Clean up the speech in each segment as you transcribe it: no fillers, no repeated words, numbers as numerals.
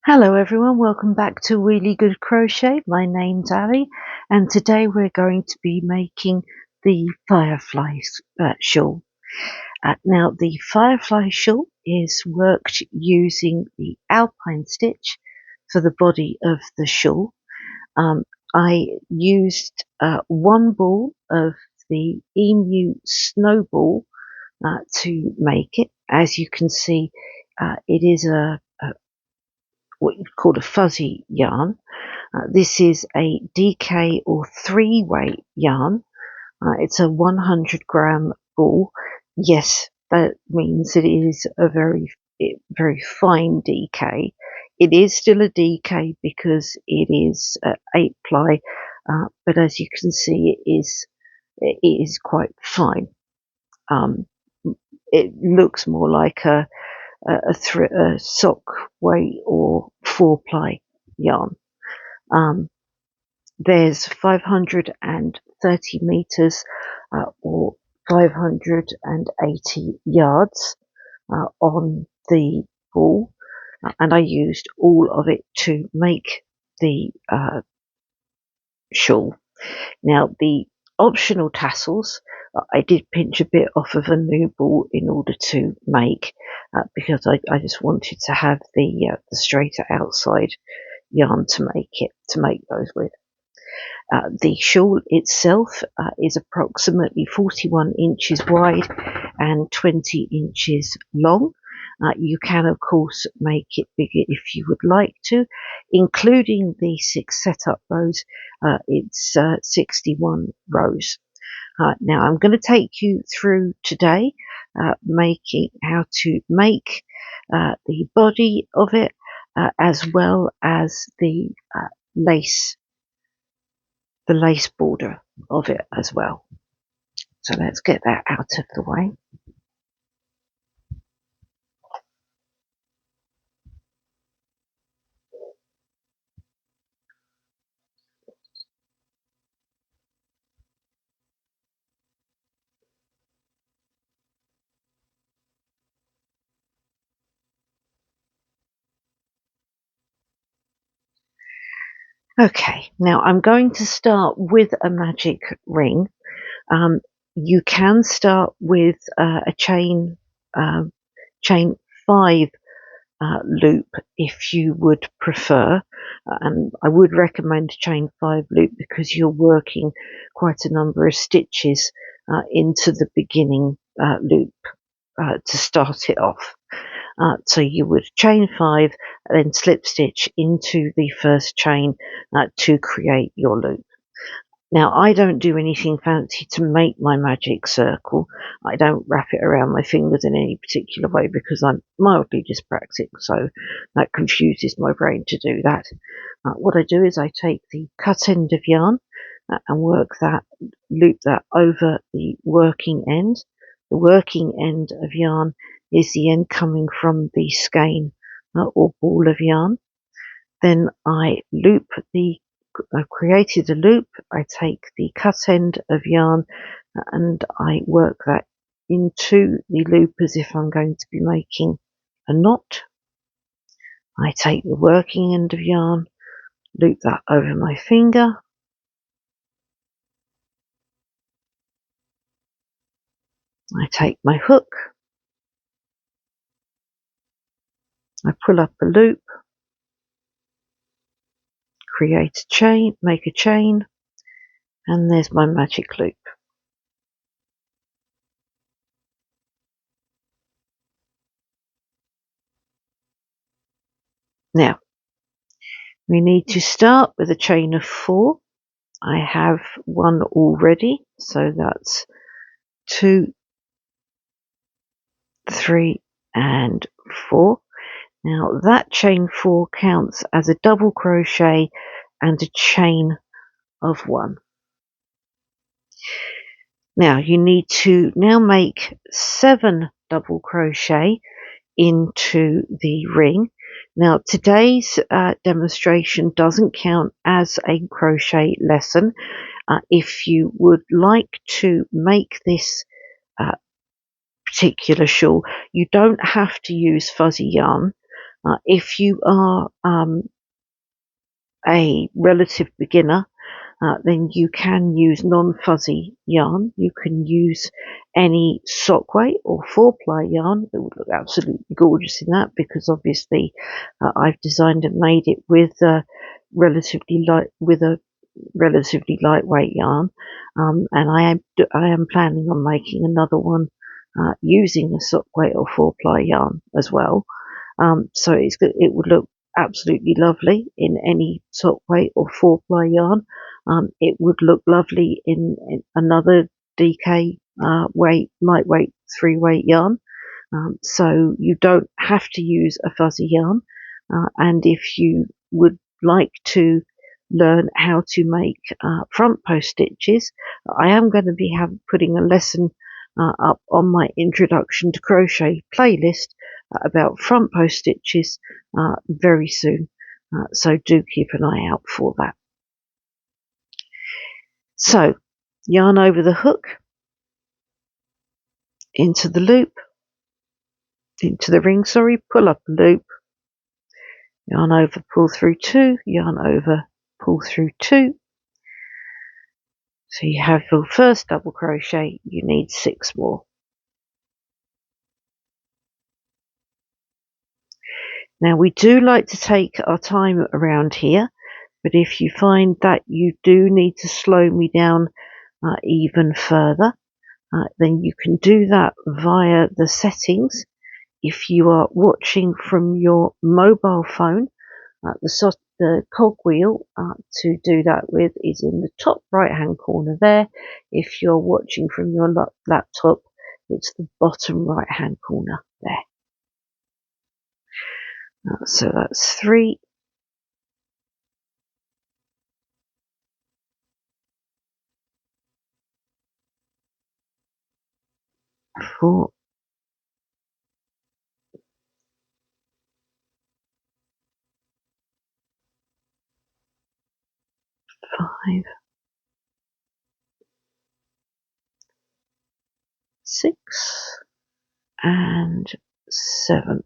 Hello everyone, welcome back to Really Good Crochet. My name's Ali and today we're going to be making the Firefly Shawl. Now the Firefly Shawl is worked using the Alpine stitch for the body of the shawl. I used one ball of the Emu Snowball to make it. As you can see, it is what you call a fuzzy yarn. This is a DK or 3-weight yarn. It's a 100-gram ball. Yes, that means it is a very fine DK. It is still a DK because it is 8 ply, but as you can see, it is quite fine. It looks more like a sock weight or 4-ply yarn. There's 530 meters or 580 yards on the ball, and I used all of it to make the shawl. Now the optional tassels, I did pinch a bit off of a new ball in order to make because I just wanted to have the straighter outside yarn to make those with. The shawl itself is approximately 41 inches wide and 20 inches long. You can of course make it bigger if you would like to, including the 6 setup rows. It's 61 rows. Now I'm going to take you through today making how to make the body of it as well as the lace border of it as well. So let's get that out of the way. Okay, now I'm going to start with a magic ring. You can start with a chain 5 loop if you would prefer, and I would recommend chain 5 loop because you're working quite a number of stitches into the beginning loop to start it off. So you would chain 5, then slip stitch into the first chain to create your loop. Now I don't do anything fancy to make my magic circle. I don't wrap it around my fingers in any particular way because I'm mildly dyspraxic, so that confuses my brain to do that. What I do is I take the cut end of yarn and loop that over the working end. The working end of yarn is the end coming from the skein or ball of yarn. Then I loop I've created a loop. I take the cut end of yarn and I work that into the loop as if I'm going to be making a knot. I take the working end of yarn, loop that over my finger. I take my hook, I pull up a loop, create a chain, make a chain, and there's my magic loop. Now, we need to start with a chain of 4. I have one already, so that's 2, 3, and 4. Now that chain 4 counts as a double crochet and a chain of 1. Now you need to now make 7 double crochet into the ring. Now today's demonstration doesn't count as a crochet lesson. If you would like to make this particular shawl, you don't have to use fuzzy yarn. If you are a relative beginner, then you can use non-fuzzy yarn. You can use any sock weight or 4-ply yarn. It would look absolutely gorgeous in that, because obviously I've designed and made it with a relatively lightweight yarn, and I am planning on making another one using a sock weight or 4-ply yarn as well. So it would look absolutely lovely in any sock weight or 4-ply yarn. It would look lovely in another DK lightweight 3-weight yarn. So you don't have to use a fuzzy yarn. And if you would like to learn how to make front post stitches, I am going to be putting a lesson up on my introduction to crochet playlist about front post stitches very soon. So do keep an eye out for that. So yarn over the hook, into the loop, into the ring, pull up a loop, yarn over, pull through 2, yarn over, pull through 2. So you have your first double crochet, you need 6 more. Now we do like to take our time around here, but if you find that you do need to slow me down even further, then you can do that via the settings. If you are watching from your mobile phone, the cogwheel to do that with is in the top right hand corner there. If you're watching from your laptop, it's the bottom right hand corner there. So that's 3, 4, 5, 6 and 7.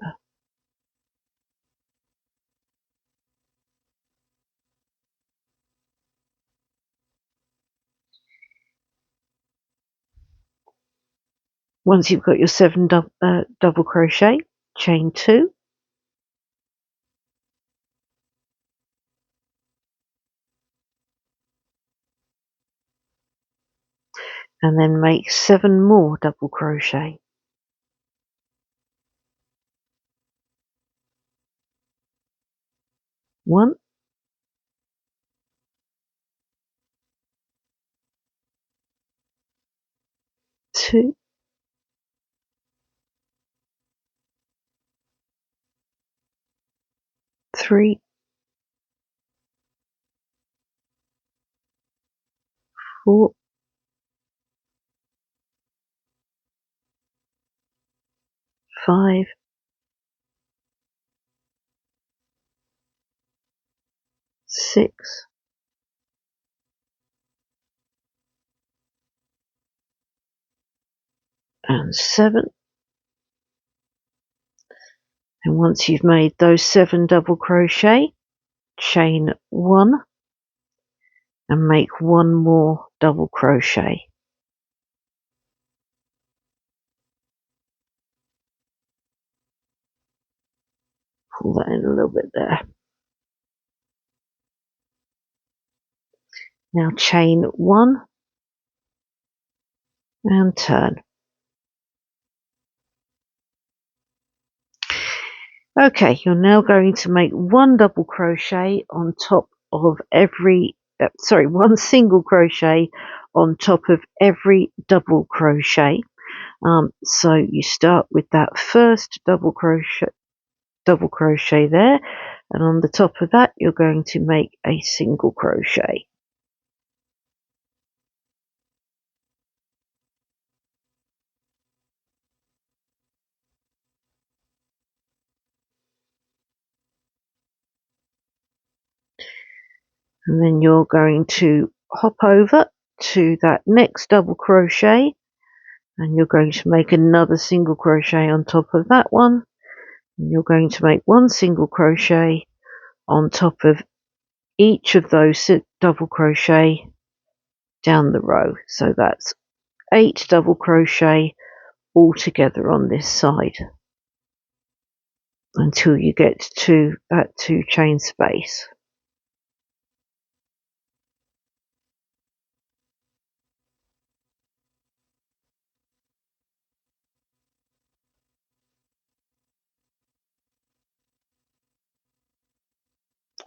Once you've got your 7 double crochet, chain 2, and then make 7 more double crochet. 1, 2, 3, 4, 5, 6, and 7. And once you've made those 7 double crochet, chain 1 and make 1 more double crochet. Pull that in a little bit there. Now chain 1 and turn. Okay, you're now going to make 1 double crochet on top of every, 1 single crochet on top of every double crochet. So you start with that first double crochet there, and on the top of that you're going to make a single crochet. And then you're going to hop over to that next double crochet, and you're going to make another single crochet on top of that one, You're going to make one single crochet on top of each of those double crochet down the row. So that's 8 double crochet all together on this side until you get to that 2 chain space.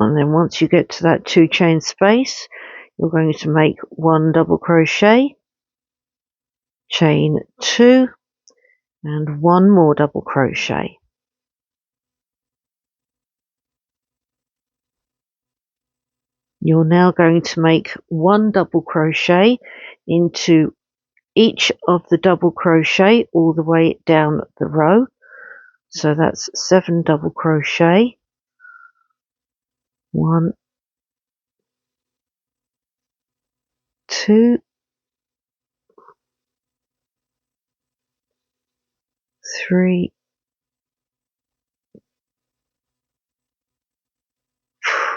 And then once you get to that 2 chain space, you're going to make 1 double crochet, chain 2, and 1 more double crochet. You're now going to make 1 double crochet into each of the double crochet all the way down the row. So that's 7 double crochet. 1, 2, 3,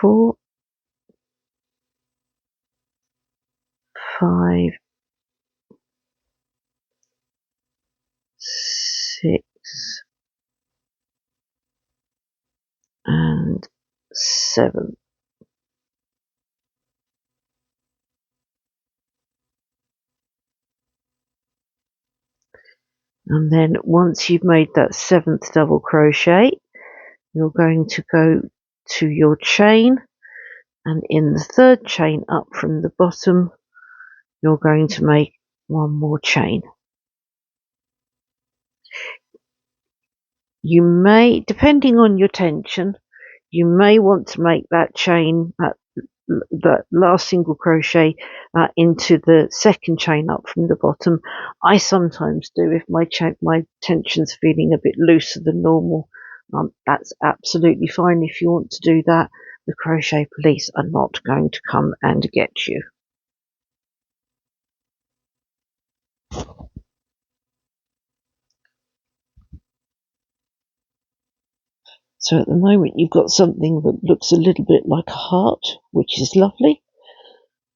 4, 5, 6, and 7. And then once you've made that 7th double crochet, you're going to go to your chain, and in the 3rd chain up from the bottom, you're going to make 1 more chain. You may, depending on your tension, you may want to make that chain, that last single crochet into the 2nd chain up from the bottom. I sometimes do if my tension's feeling a bit looser than normal. That's absolutely fine if you want to do that. The crochet police are not going to come and get you. So at the moment you've got something that looks a little bit like a heart, which is lovely.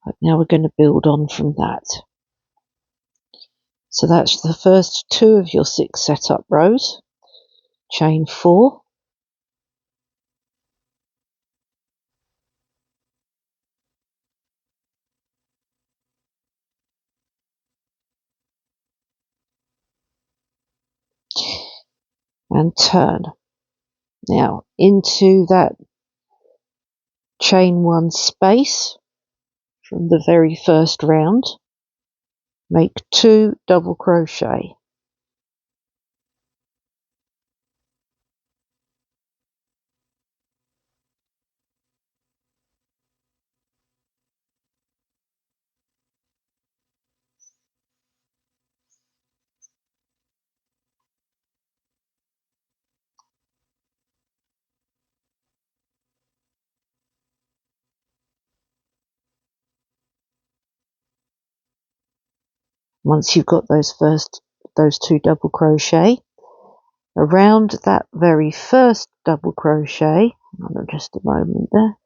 But now we're going to build on from that. So that's the first 2 of your 6 setup rows. Chain 4. And turn. Now into that chain 1 space from the very first round, make 2 double crochet. Once you've got those 2 double crochet, around that very first double crochet, hold on just a moment there,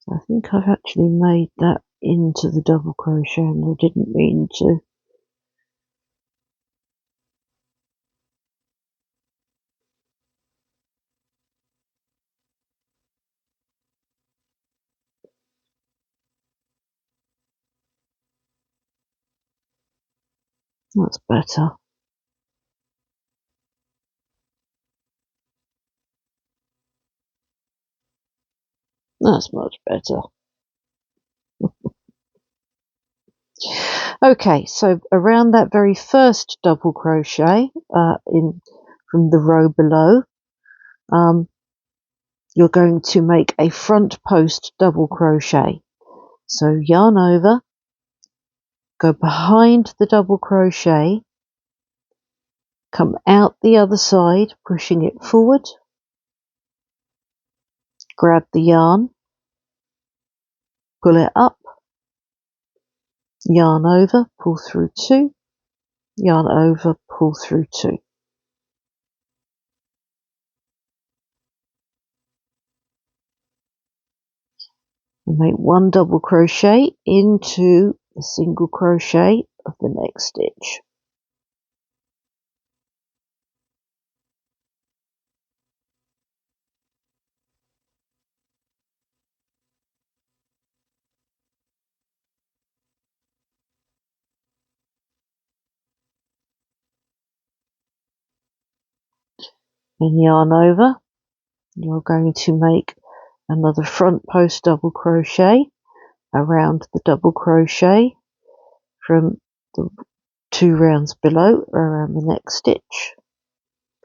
I think I've actually made that into the double crochet and I didn't mean to. That's better. That's much better. Okay, so around that very first double crochet in from the row below, you're going to make a front post double crochet. So yarn over, go behind the double crochet, come out the other side, pushing it forward, grab the yarn, pull it up, yarn over, pull through 2, yarn over, pull through 2. and make 1 double crochet into the single crochet of the next stitch. Then yarn over. You're going to make another front post double crochet around the double crochet from the 2 rounds below around the next stitch,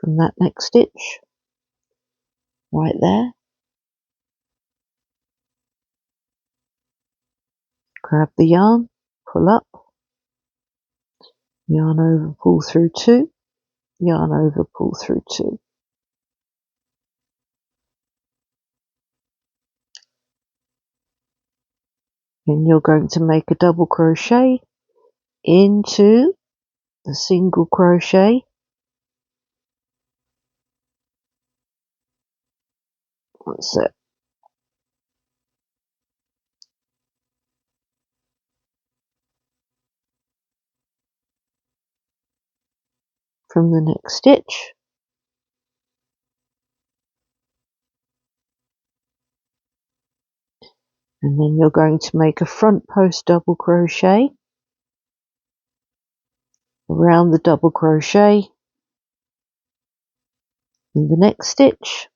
from that next stitch right there. Grab the yarn, pull up, yarn over, pull through 2, yarn over, pull through 2. Then you're going to make a double crochet into the single crochet. That's it. From the next stitch. And then you're going to make a front post double crochet around the double crochet in the next stitch.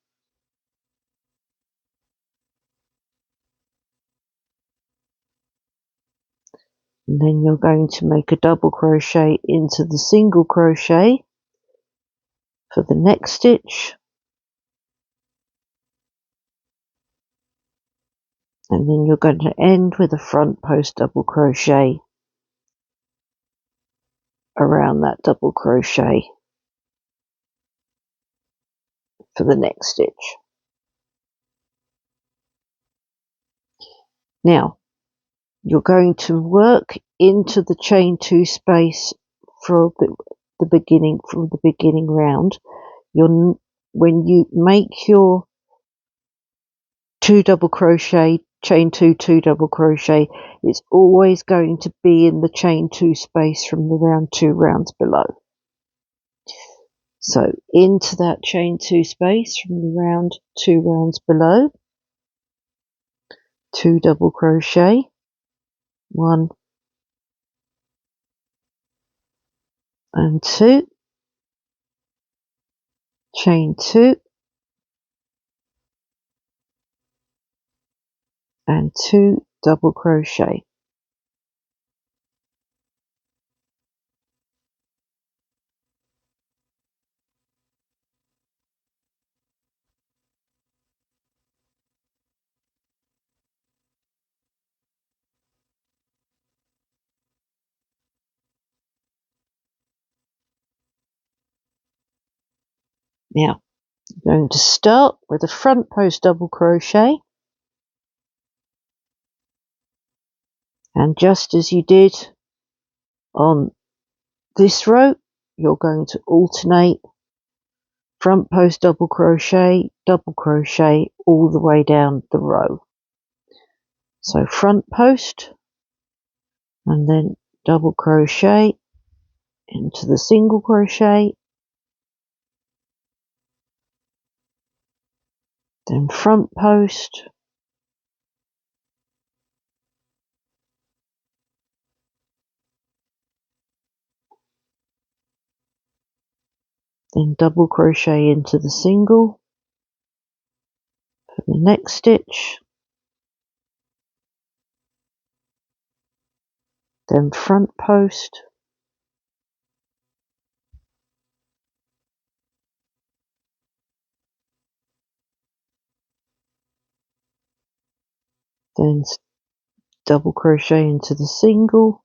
And then you're going to make a double crochet into the single crochet for the next stitch. And then you're going to end with a front post double crochet around that double crochet for the next stitch. Now, you're going to work into the chain 2 space for the beginning, from the beginning round. When you make your 2 double crochet, chain 2, 2 double crochet, it's always going to be in the chain 2 space from the round 2 rounds below. So into that chain 2 space from the round 2 rounds below, 2 double crochet, 1 and 2, chain 2 and 2 double crochet. Now, I'm going to start with a front post double crochet, and just as you did on this row, you're going to alternate front post double crochet all the way down the row. So front post and then double crochet into the single crochet, then front post, then double crochet into the single for the next stitch, then front post, then double crochet into the single,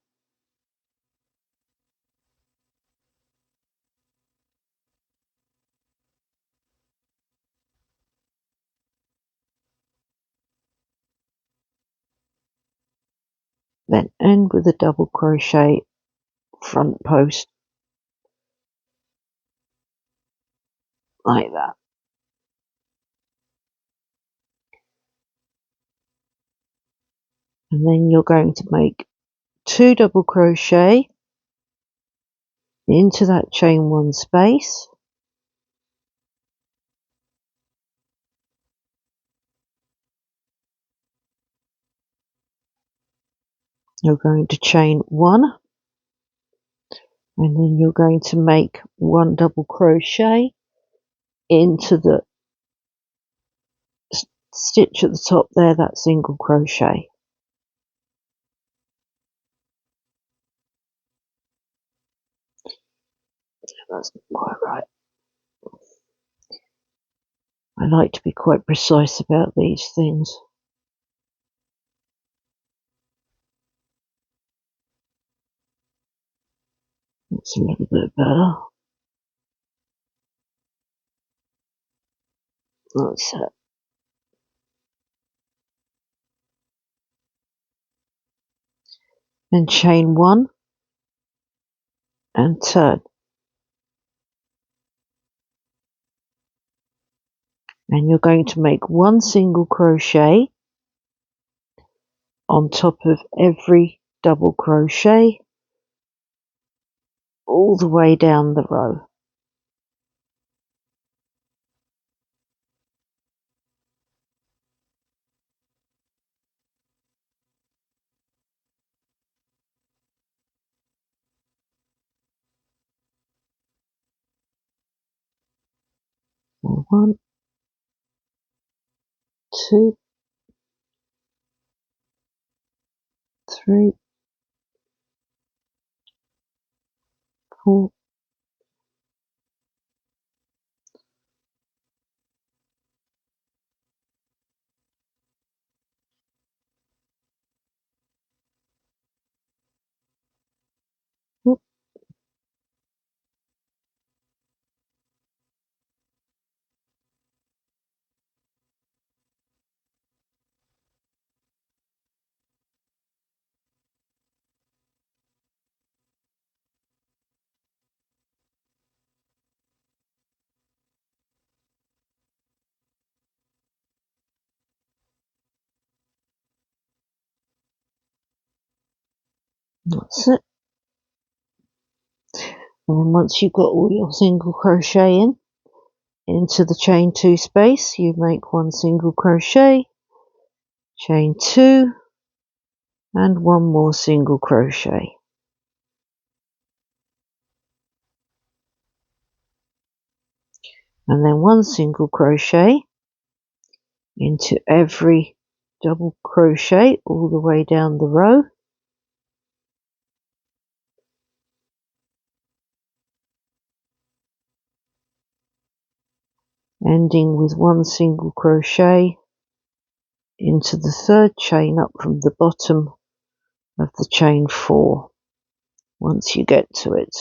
then end with a double crochet front post like that. and then you're going to make 2 double crochet into that chain 1 space. You're going to chain 1, and then you're going to make 1 double crochet into the stitch at the top there, that single crochet. That's not quite right. I like to be quite precise about these things. That's a little bit better. That's it. Then chain 1 and turn. And you're going to make 1 single crochet on top of every double crochet all the way down the row. So 1, 2, 3, 4, 5. That's it. And then once you've got all your single crochet into the chain 2 space, you make 1 single crochet, chain 2, and 1 more single crochet. And then 1 single crochet into every double crochet all the way down the row. Ending with 1 single crochet into the 3rd chain up from the bottom of the chain 4 once you get to it.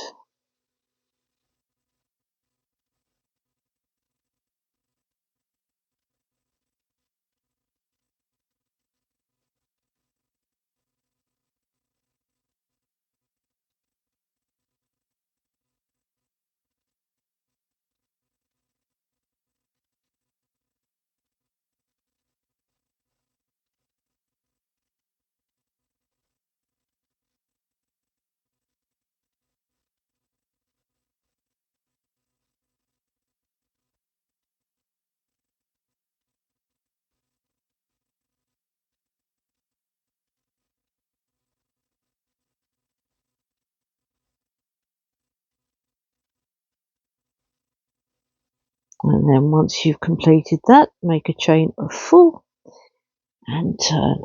And then once you've completed that, make a chain of 4 and turn.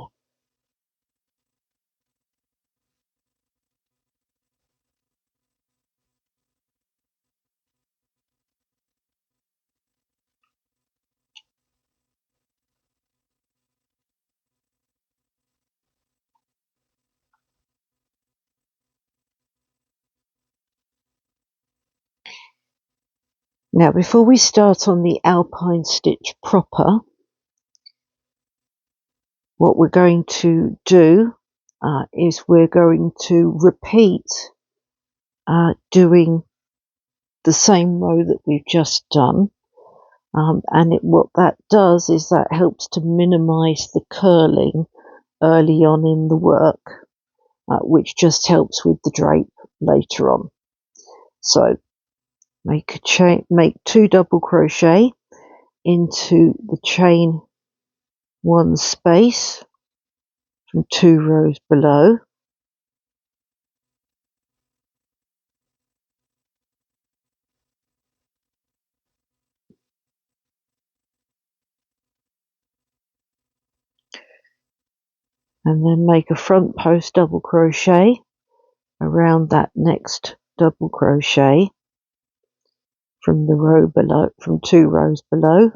Now before we start on the Alpine stitch proper, what we're going to do is we're going to repeat doing the same row that we've just done, and what that does is that helps to minimize the curling early on in the work, which just helps with the drape later on. So make 2 double crochet into the chain 1 space from 2 rows below, and then make a front post double crochet around that next double crochet from the row below, from 2 rows below,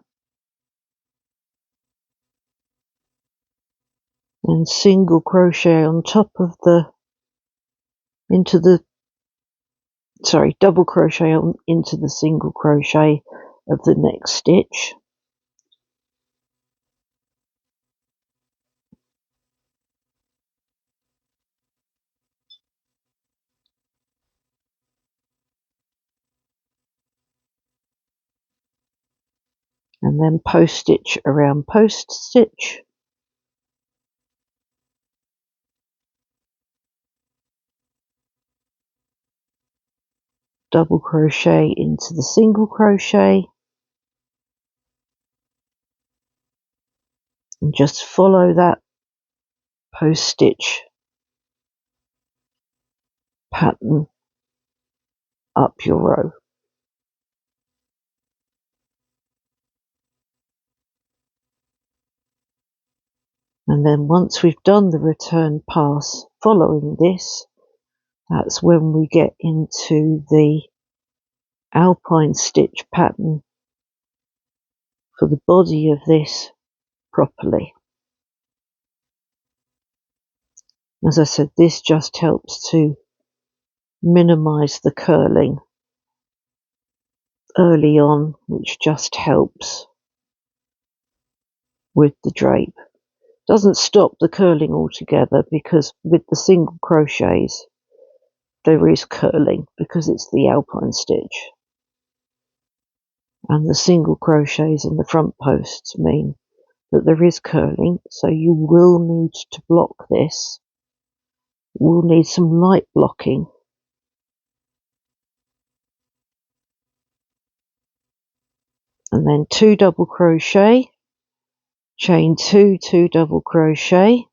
and single crochet on top of double crochet into the single crochet of the next stitch, and then post stitch around post stitch, double crochet into the single crochet, and just follow that post stitch pattern up your row. And then once we've done the return pass following this, that's when we get into the Alpine stitch pattern for the body of this properly. As I said, this just helps to minimize the curling early on, which just helps with the drape. Doesn't stop the curling altogether, because with the single crochets there is curling because it's the Alpine stitch, and the single crochets in the front posts mean that there is curling, so you will need to block this. We'll need some light blocking. And then 2 double crochet, chain 2, 2 double crochet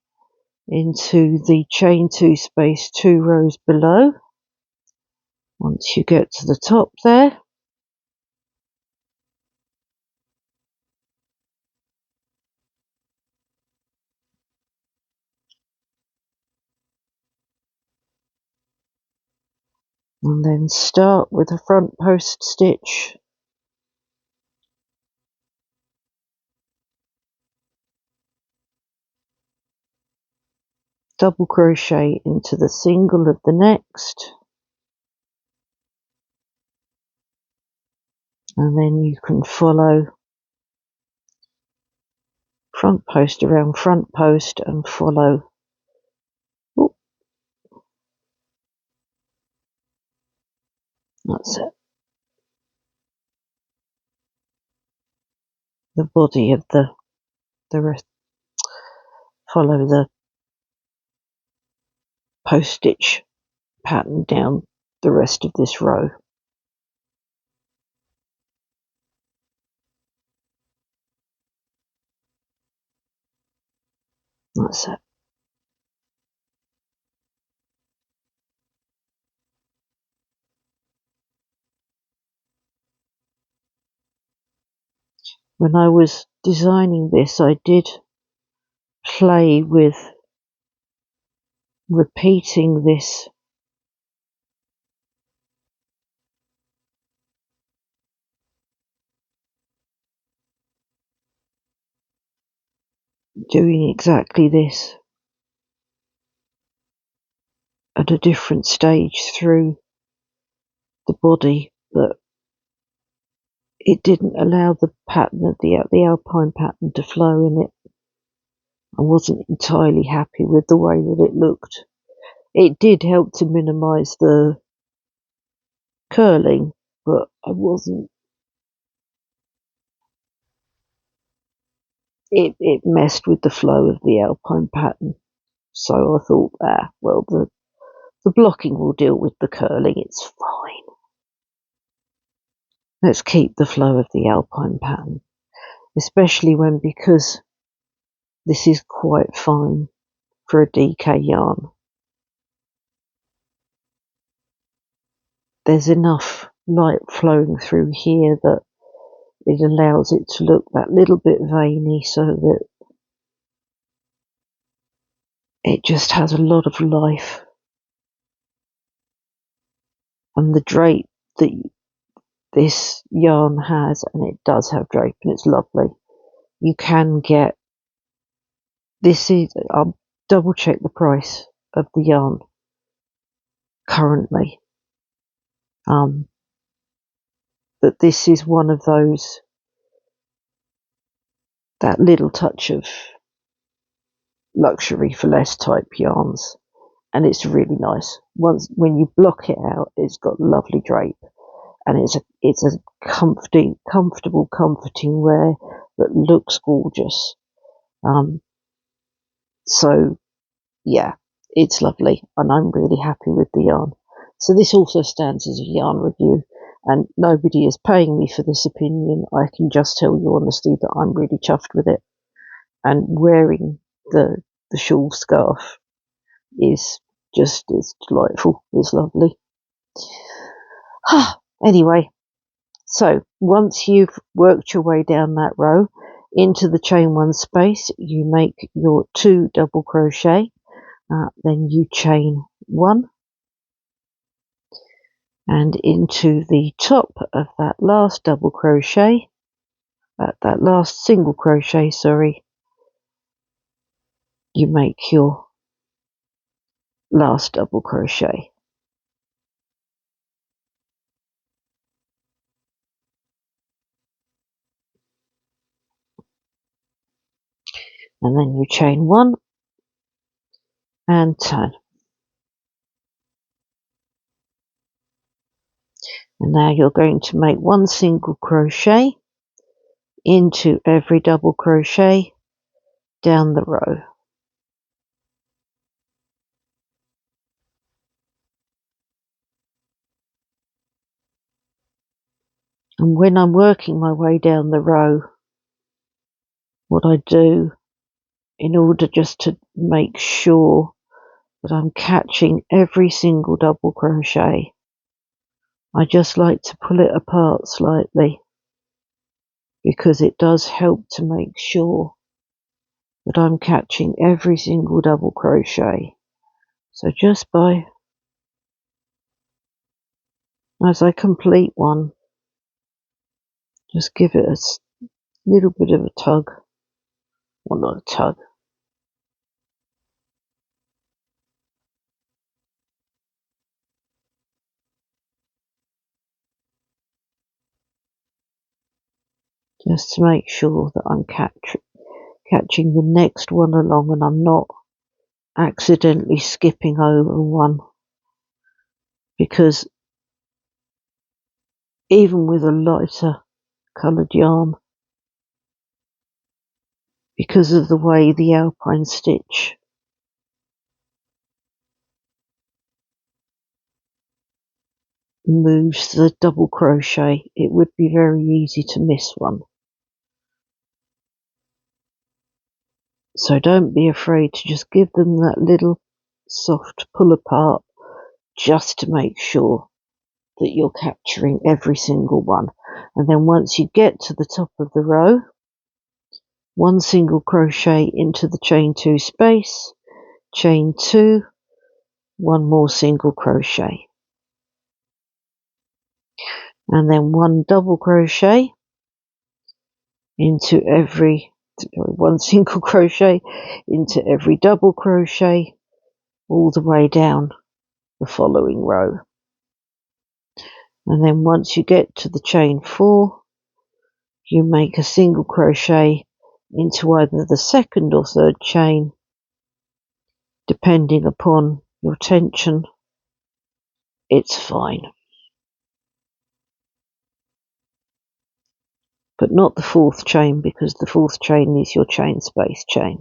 into the chain 2 space 2 rows below. Once you get to the top there, and then start with a front post stitch, double crochet into the single of the next, and then you can follow front post around front post and follow that's it, the body of the rest, follow the post stitch pattern down the rest of this row. That's it. When I was designing this, I did play with repeating this doing exactly this at a different stage through the body, but it didn't allow the pattern of the Alpine pattern to flow in it. I wasn't entirely happy with the way that it looked. It did help to minimise the curling, but I wasn't. It messed with the flow of the Alpine pattern. So I thought, well, the blocking will deal with the curling, it's fine. Let's keep the flow of the Alpine pattern, especially because this is quite fine for a DK yarn. There's enough light flowing through here that it allows it to look that little bit veiny, so that it just has a lot of life. And the drape that this yarn has, and it does have drape and it's lovely, you can get, I'll double check the price of the yarn currently, but this is one of those, that little touch of luxury for less type yarns, and it's really nice. When you block it out, it's got lovely drape, and it's a comfortable, comforting wear that looks gorgeous. So yeah, it's lovely, and I'm really happy with the yarn. So this also stands as a yarn review, and nobody is paying me for this opinion. I can just tell you honestly that I'm really chuffed with it, and wearing the shawl scarf is just, it's delightful, it's lovely. Anyway, so once you've worked your way down that row into the chain one space, you make your 2 double crochet, then you chain 1, and into the top of that last double crochet, that last single crochet, sorry, you make your last double crochet. And then you chain 1 and turn. And now you're going to make 1 single crochet into every double crochet down the row. And when I'm working my way down the row, what I do, in order just to make sure that I'm catching every single double crochet, I just like to pull it apart slightly, because it does help to make sure that I'm catching every single double crochet. So just as I complete one, just give it a little bit of a tug, well, not a tug, just to make sure that I'm catching the next one along, and I'm not accidentally skipping over one, because even with a lighter coloured yarn, because of the way the Alpine stitch moves the double crochet, it would be very easy to miss one. So don't be afraid to just give them that little soft pull apart, just to make sure that you're capturing every single one. And then once you get to the top of the row, 1 single crochet into the chain 2 space, chain 2, 1 more single crochet, and then 1 double crochet into every, 1 single crochet into every double crochet all the way down the following row. And then once you get to the chain 4, you make a single crochet into either the second or third chain, depending upon your tension. It's fine, but not the 4th chain, because the 4th chain is your chain space chain.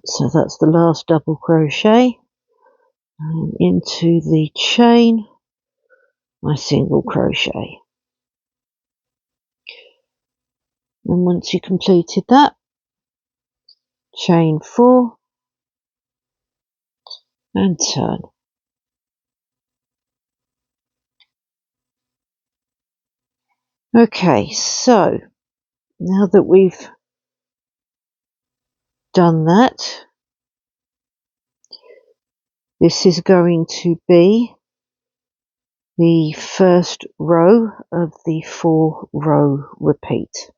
So that's the last double crochet, and into the chain my single crochet. And once you completed that, chain 4 and turn. Okay, so now that we've done that, this is going to be the first row of the 4-row repeat.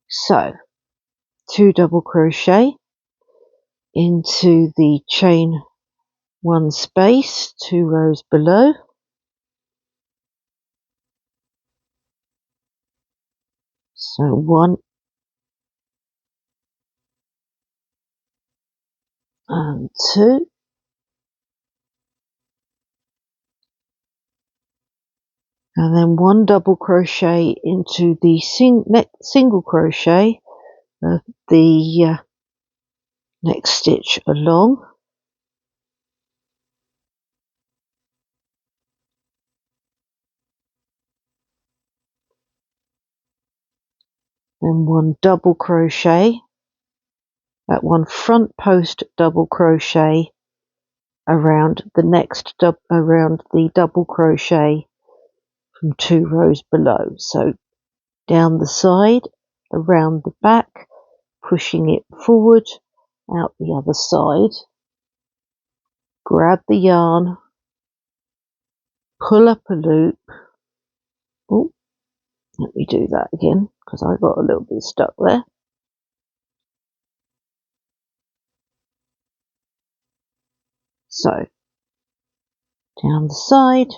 So 2 double crochet into the chain 1 space 2 rows below, so 1 and 2, and then 1 double crochet into the single crochet of the next stitch along, then 1 double crochet at 1 front post double crochet around the double crochet from 2 rows below. So down the side, around the back, pushing it forward, out the other side, grab the yarn, pull up a loop. Oh, let me do that again because I got a little bit stuck there. So down the side,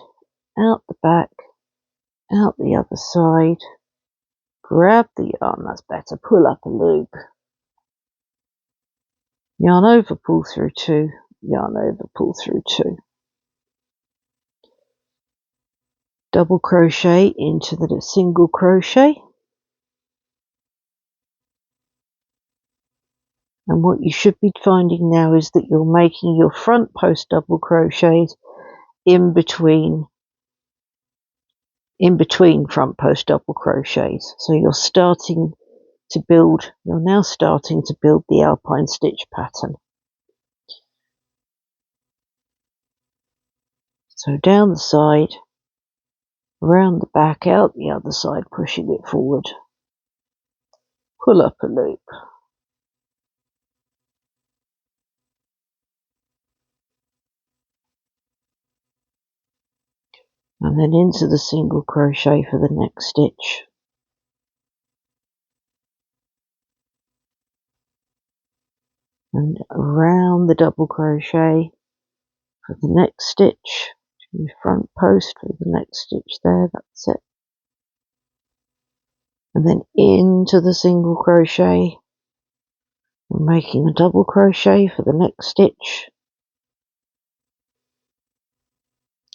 out the back, out the other side, grab the yarn, that's better, pull up a loop, yarn over, pull through 2, yarn over, pull through 2. Double crochet into the single crochet, and what you should be finding now is that you're making your front post double crochets in between front post double crochets. So you're now starting to build the Alpine stitch pattern. So down the side, around the back, out the other side, pushing it forward, pull up a loop, and then into the single crochet for the next stitch. And around the double crochet for the next stitch, to the front post for the next stitch there, that's it. And then into the single crochet, and making a double crochet for the next stitch,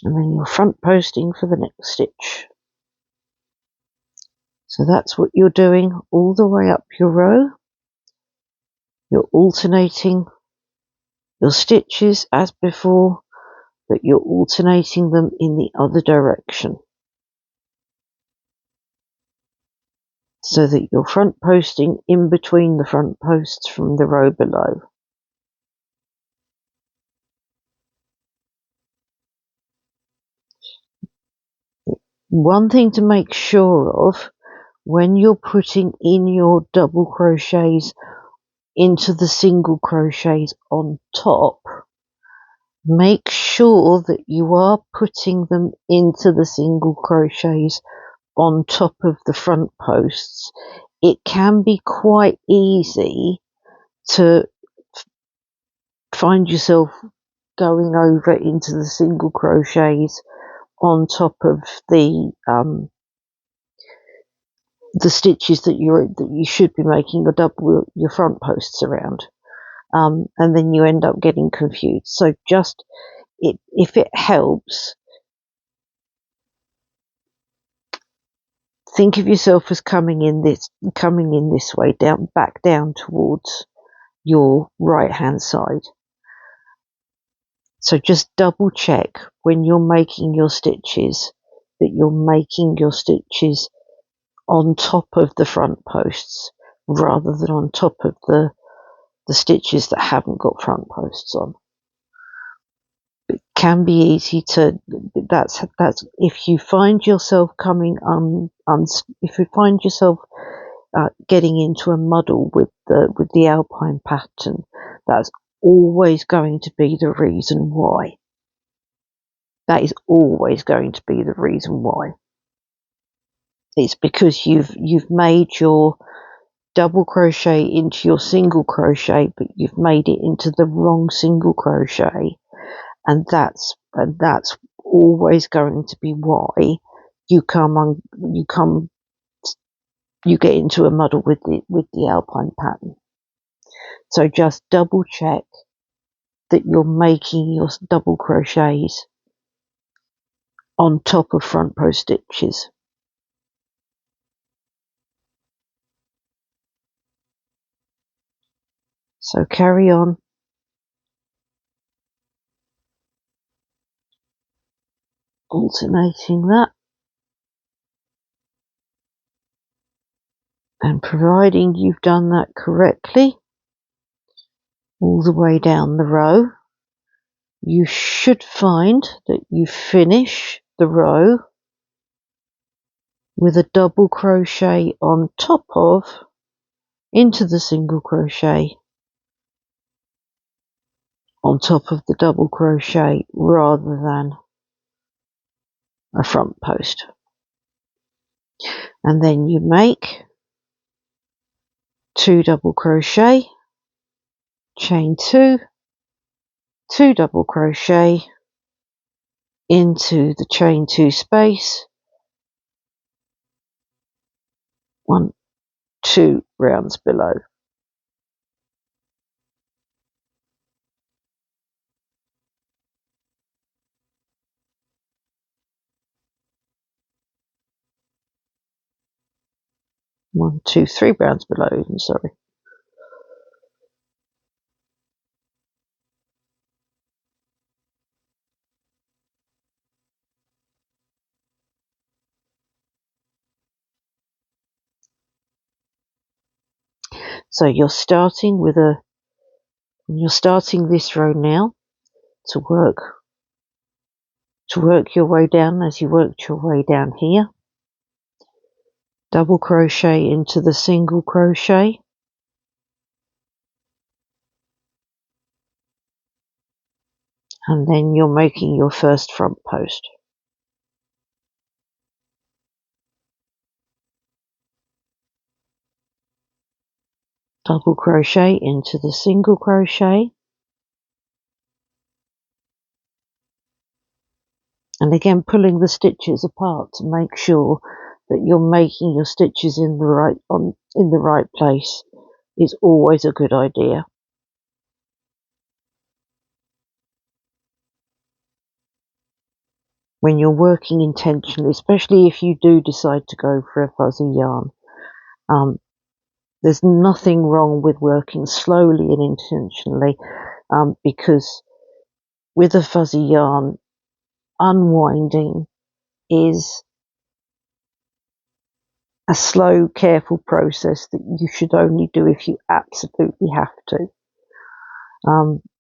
and then you're front posting for the next stitch. So that's what you're doing all the way up your row. You're alternating your stitches as before, but you're alternating them in the other direction, so that you're front posting in between the front posts from the row below. One thing to make sure of when you're putting in your double crochets into the single crochets on top, make sure that you are putting them into the single crochets on top of the front posts. It can be quite easy to find yourself going over into the single crochets on top of the stitches that you should be making your front posts around, and then you end up getting confused. So just if it helps, think of yourself as coming in this way, back down towards your right hand side. So just double check when you're making your stitches that you're making your stitches on top of the front posts rather than on top of the stitches that haven't got front posts on. It can be easy to, that's if you find yourself coming if you find yourself getting into a muddle with the Alpine pattern, that's always going to be the reason why. That is always going to be the reason why. It's because you've made your double crochet into your single crochet, but you've made it into the wrong single crochet, and that's always going to be why you get into a muddle with the Alpine pattern. So just double check that you're making your double crochets on top of front post stitches. So carry on. Alternating that. And providing you've done that correctly all the way down the row, you should find that you finish the row with a double crochet on top of, into the single crochet on top of the double crochet rather than a front post. And then you make 2 double crochet, chain 2, 2 double crochet into the chain 2 space, 1, 2 rounds below. One, two, 3 rounds below even, sorry. So you're starting this row now to work your way down. As you worked your way down here, double crochet into the single crochet, and then you're making your first front post. Double crochet into the single crochet, and again pulling the stitches apart to make sure that you're making your stitches in the right place is always a good idea. When you're working intentionally, especially if you do decide to go for a fuzzy yarn, there's nothing wrong with working slowly and intentionally, because with a fuzzy yarn, unwinding is a slow, careful process that you should only do if you absolutely have to.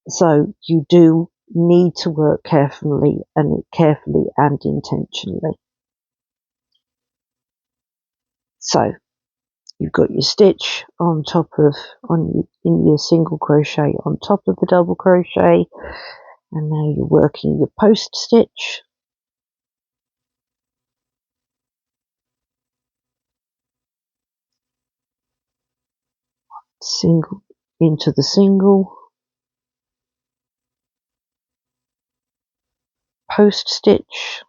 So you do need to work carefully and intentionally. So you've got your stitch in your single crochet on top of the double crochet, and now you're working your post stitch. Single into the single, post stitch,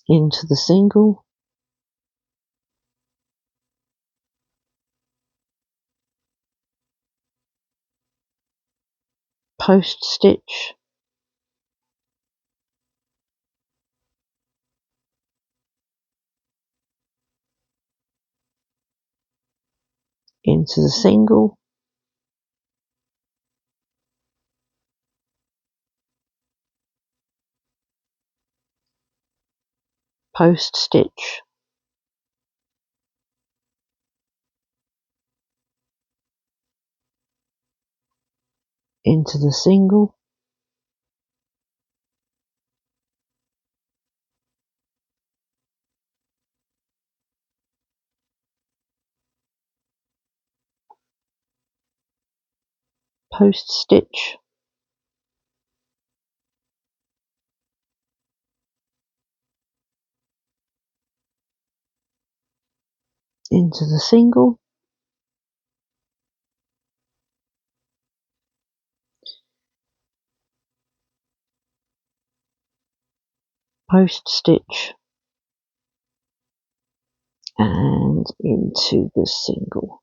into the single, post stitch, into the single, post stitch, into the single, post stitch, into the single, post stitch, and into the single.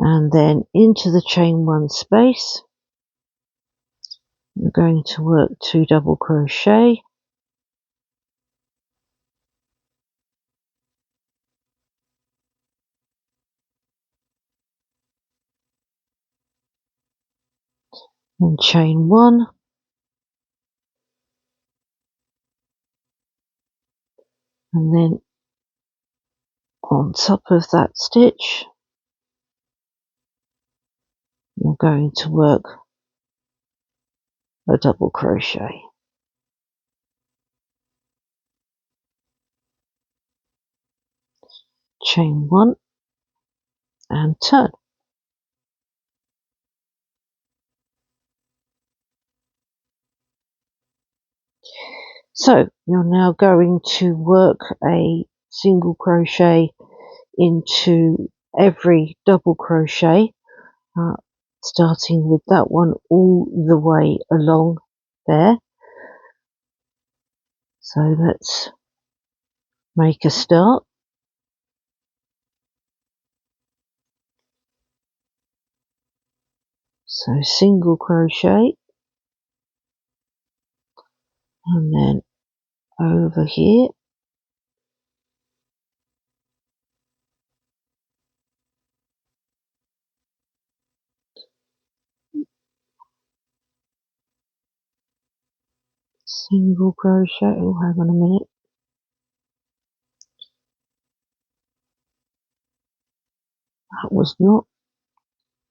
And then into the chain 1 space, we're going to work 2 double crochet, and chain 1, and then on top of that stitch you're going to work a double crochet, chain 1 and turn. So you're now going to work a single crochet into every double crochet, starting with that one all the way along there. So let's make a start. So single crochet, and then over here, single crochet. Oh, hang on a minute. That was not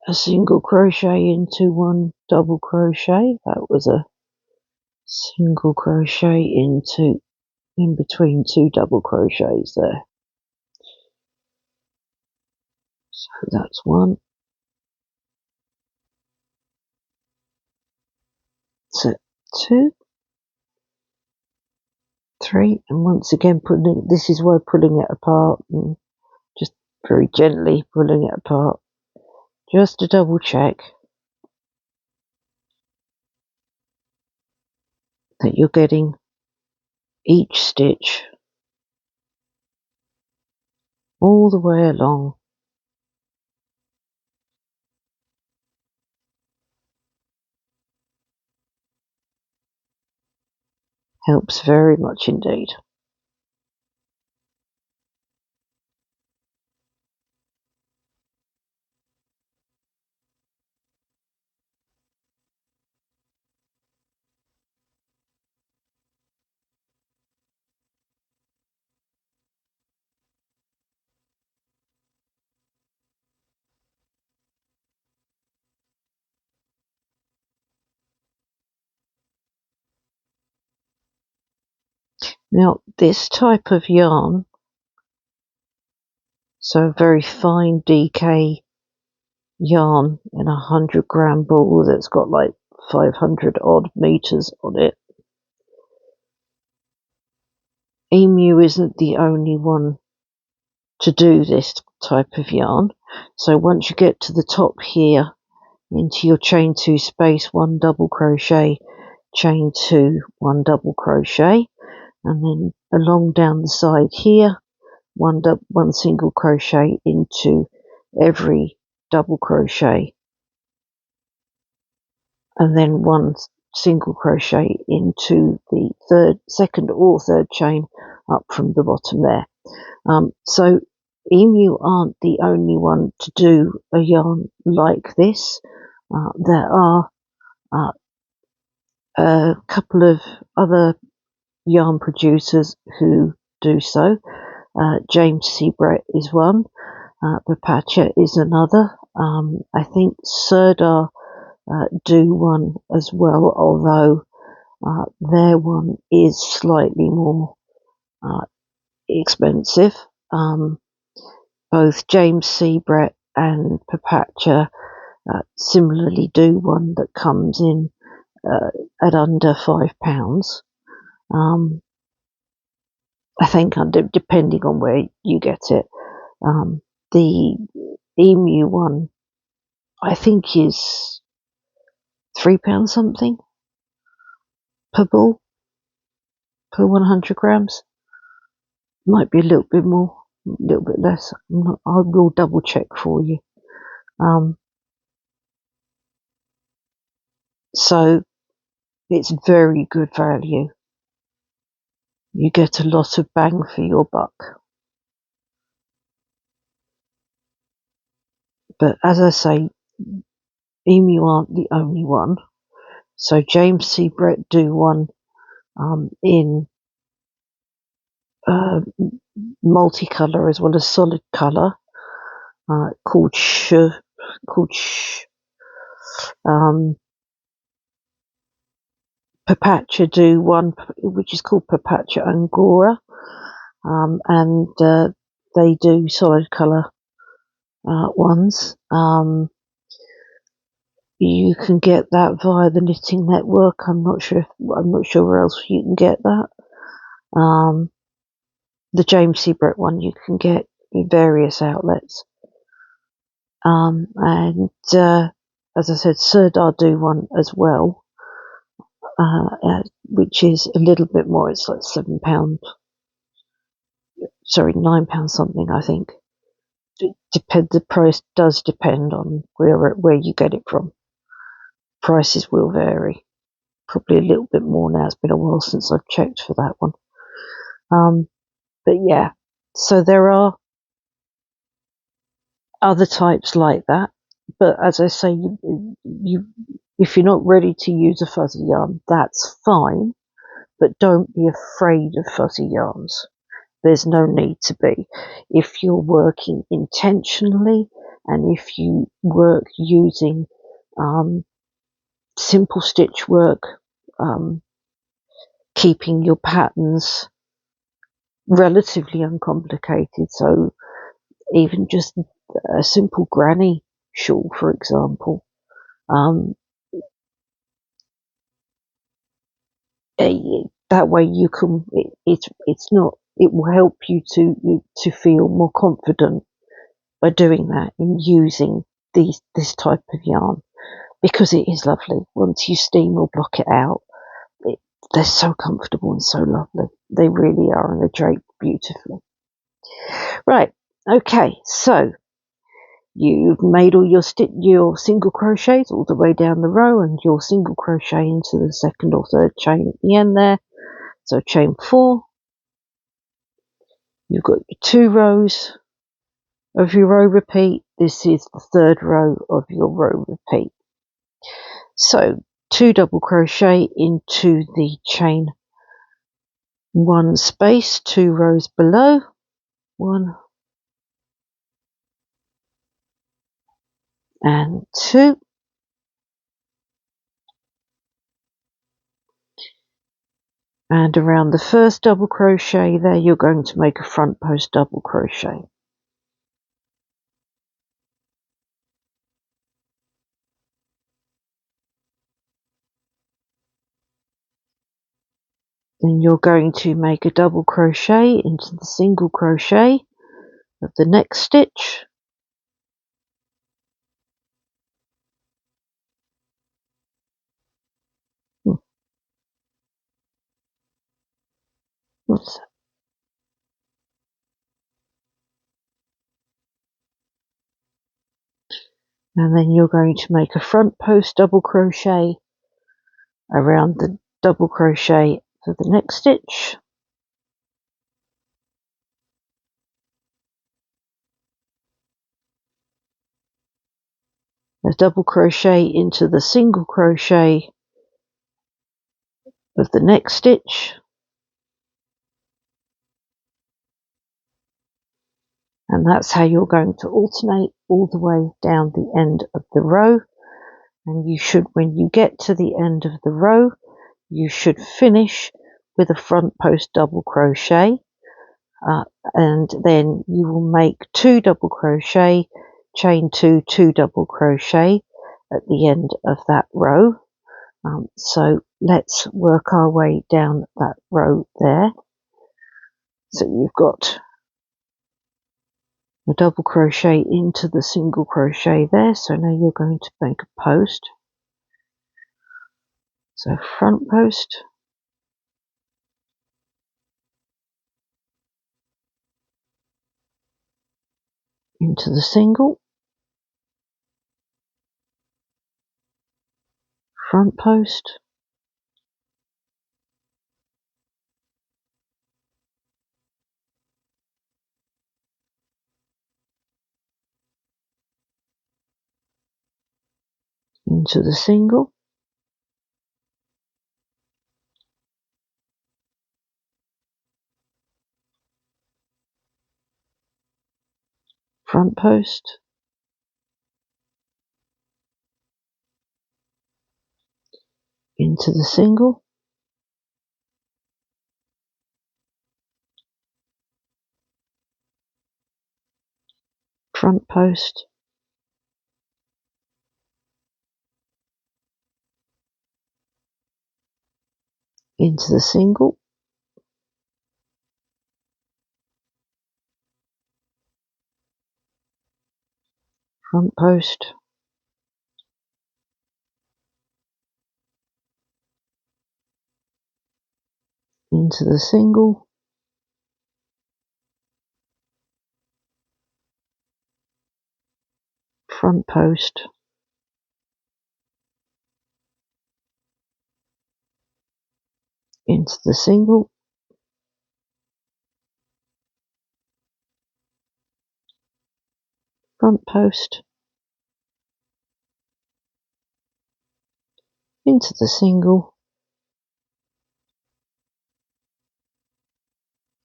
a single crochet into 1 double crochet. That was a single crochet into in between 2 double crochets there. So that's 1. So 2, 3, and once again this is why pulling it apart, and just very gently pulling it apart, just to double check that you're getting each stitch all the way along. Helps very much indeed. Now this type of yarn, so very fine DK yarn in 100-gram ball that's got like 500 odd meters on it. Emu isn't the only one to do this type of yarn. So once you get to the top here, into your chain 2 space, 1 double crochet, chain 2, 1 double crochet, and then along down the side here, one single crochet into every double crochet, and then 1 single crochet into the second or third chain up from the bottom there. So Emu aren't the only one to do a yarn like this. There are a couple of other yarn producers who do so. James C. Brett is one. Papacha is another. I think Sirdar do one as well, although their one is slightly more expensive. Both James C. Brett and Papacha similarly do one that comes in at under £5. I think depending on where you get it. The Emu one, I think, is £3 something per ball, per 100 grams. Might be a little bit more, a little bit less. I will double check for you. So it's very good value. You get a lot of bang for your buck. But as I say, Emu aren't the only one. So James C. Brett do one in multicolour as well as solid colour, called Papacha do one which is called Papacha Angora, and they do solid colour ones. You can get that via the Knitting Network. I'm not sure where else you can get that. The James C. Brett one you can get in various outlets. And as I said, Sirdar do one as well, which is a little bit more. It's like £9 something, I think. The price does depend on where you get it from. Prices will vary. Probably a little bit more now. It's been a while since I've checked for that one. But yeah, so there are other types like that. But as I say, if you're not ready to use a fuzzy yarn, that's fine. But don't be afraid of fuzzy yarns. There's no need to be. If you're working intentionally and if you work using simple stitch work, keeping your patterns relatively uncomplicated, so even just a simple granny shawl, for example, that way you can. It will help you to feel more confident by doing that in using this type of yarn, because it is lovely. Once you steam or block it out, they're so comfortable and so lovely. They really are, and they drape beautifully. Right, okay, so you've made all your single crochets all the way down the row, and your single crochet into the second or third chain at the end there. So chain 4, you've got your 2 rows of your row repeat. This is the third row of your row repeat. So 2 double crochet into the chain 1 space, 2 rows below, 1 and 2, and around the first double crochet there you're going to make a front post double crochet. Then you're going to make a double crochet into the single crochet of the next stitch, and then you're going to make a front post double crochet around the double crochet for the next stitch. A double crochet into the single crochet of the next stitch, and that's how you're going to alternate all the way down the end of the row. And you should, when you get to the end of the row, you should finish with a front post double crochet, and then you will make 2 double crochet, chain 2, 2 double crochet at the end of that row. So let's work our way down that row there. So you've got a double crochet into the single crochet there, so now you're going to make a post. So front post, into the single, front post, into the single, front post, into the single, front post, into the single, front post, into the single, front post, into the single, front post, into the single,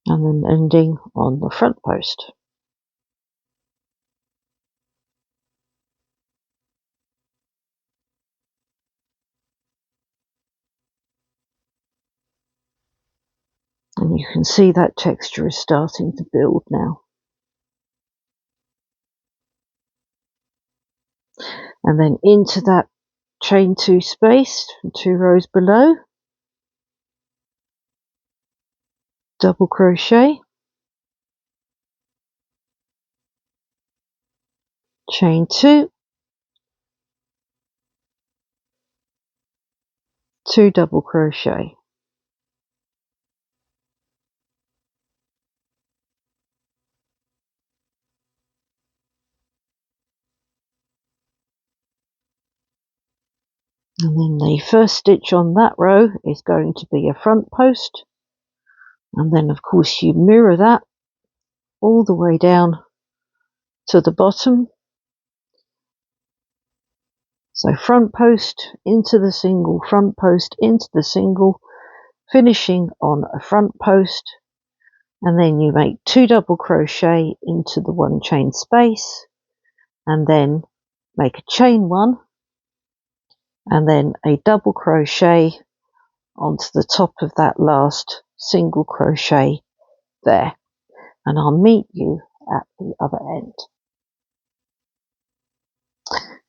and then ending on the front post. And you can see that texture is starting to build now. And then into that chain 2 space, 2 rows below, double crochet, chain 2, 2 double crochet, and then the first stitch on that row is going to be a front post, and then of course you mirror that all the way down to the bottom. So front post into the single, front post into the single, finishing on a front post, and then you make 2 double crochet into the 1 chain space, and then make a chain 1, and then a double crochet onto the top of that last single crochet there, and I'll meet you at the other end.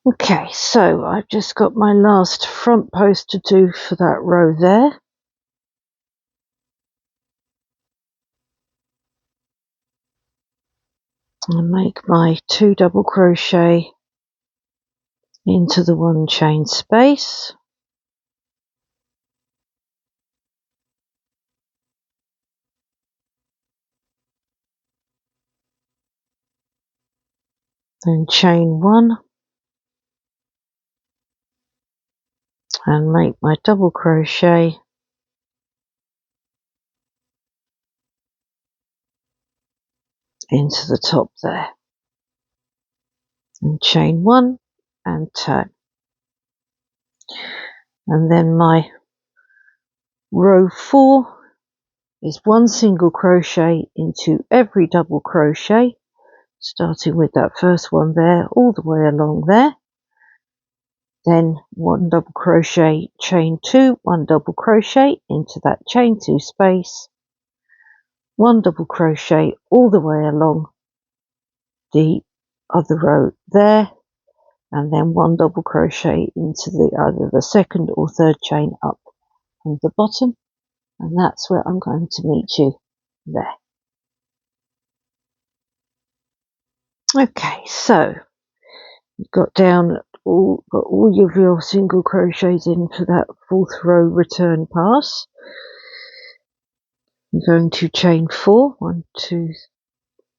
Okay, so I've just got my last front post to do for that row there. And make my 2 double crochet into the 1 chain space, then chain 1, and make my double crochet into the top there, and chain 1 and turn. And then my row 4 is 1 single crochet into every double crochet, starting with that first one there all the way along there. Then 1 double crochet, chain 2, 1 double crochet into that chain 2 space, 1 double crochet all the way along the other row there, and then 1 double crochet into either the second or third chain up from the bottom, and that's where I'm going to meet you there. Okay, so you've got all of your single crochets in for that 4th row return pass. I'm going to chain 4, 1, 2,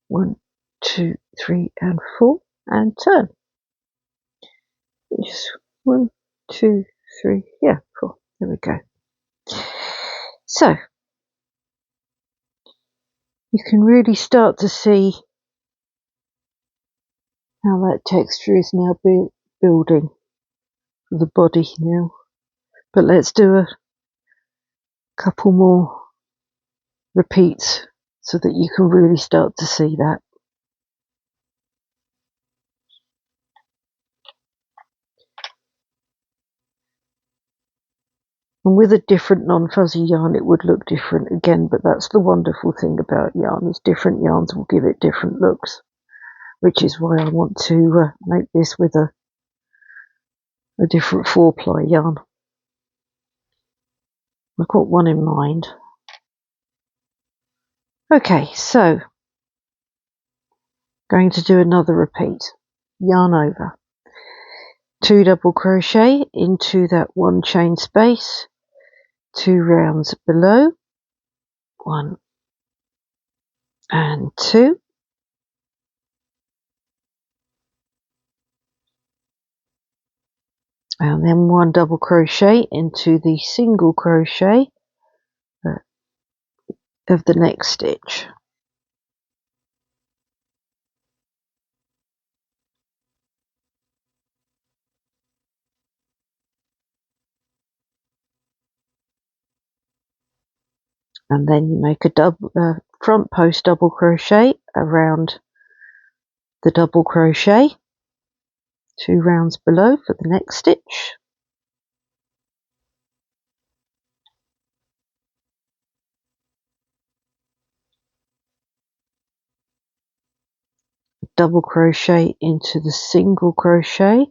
1, 2, 3, and 4, and turn. Just 1, 2, 3, yeah, 4. There we go. So you can really start to see how that texture is now building for the body now. But let's do a couple more repeats so that you can really start to see that. And with a different non-fuzzy yarn it would look different again, but that's the wonderful thing about yarn, is different yarns will give it different looks, which is why I want to make this with a different 4-ply yarn. I've got one in mind. Okay, so going to do another repeat. Yarn over. 2 double crochet into that 1 chain space, 2 rounds below, 1 and 2, and then 1 double crochet into the single crochet of the next stitch. And then you make a double front post double crochet around the double crochet, 2 rounds below for the next stitch. Double crochet into the single crochet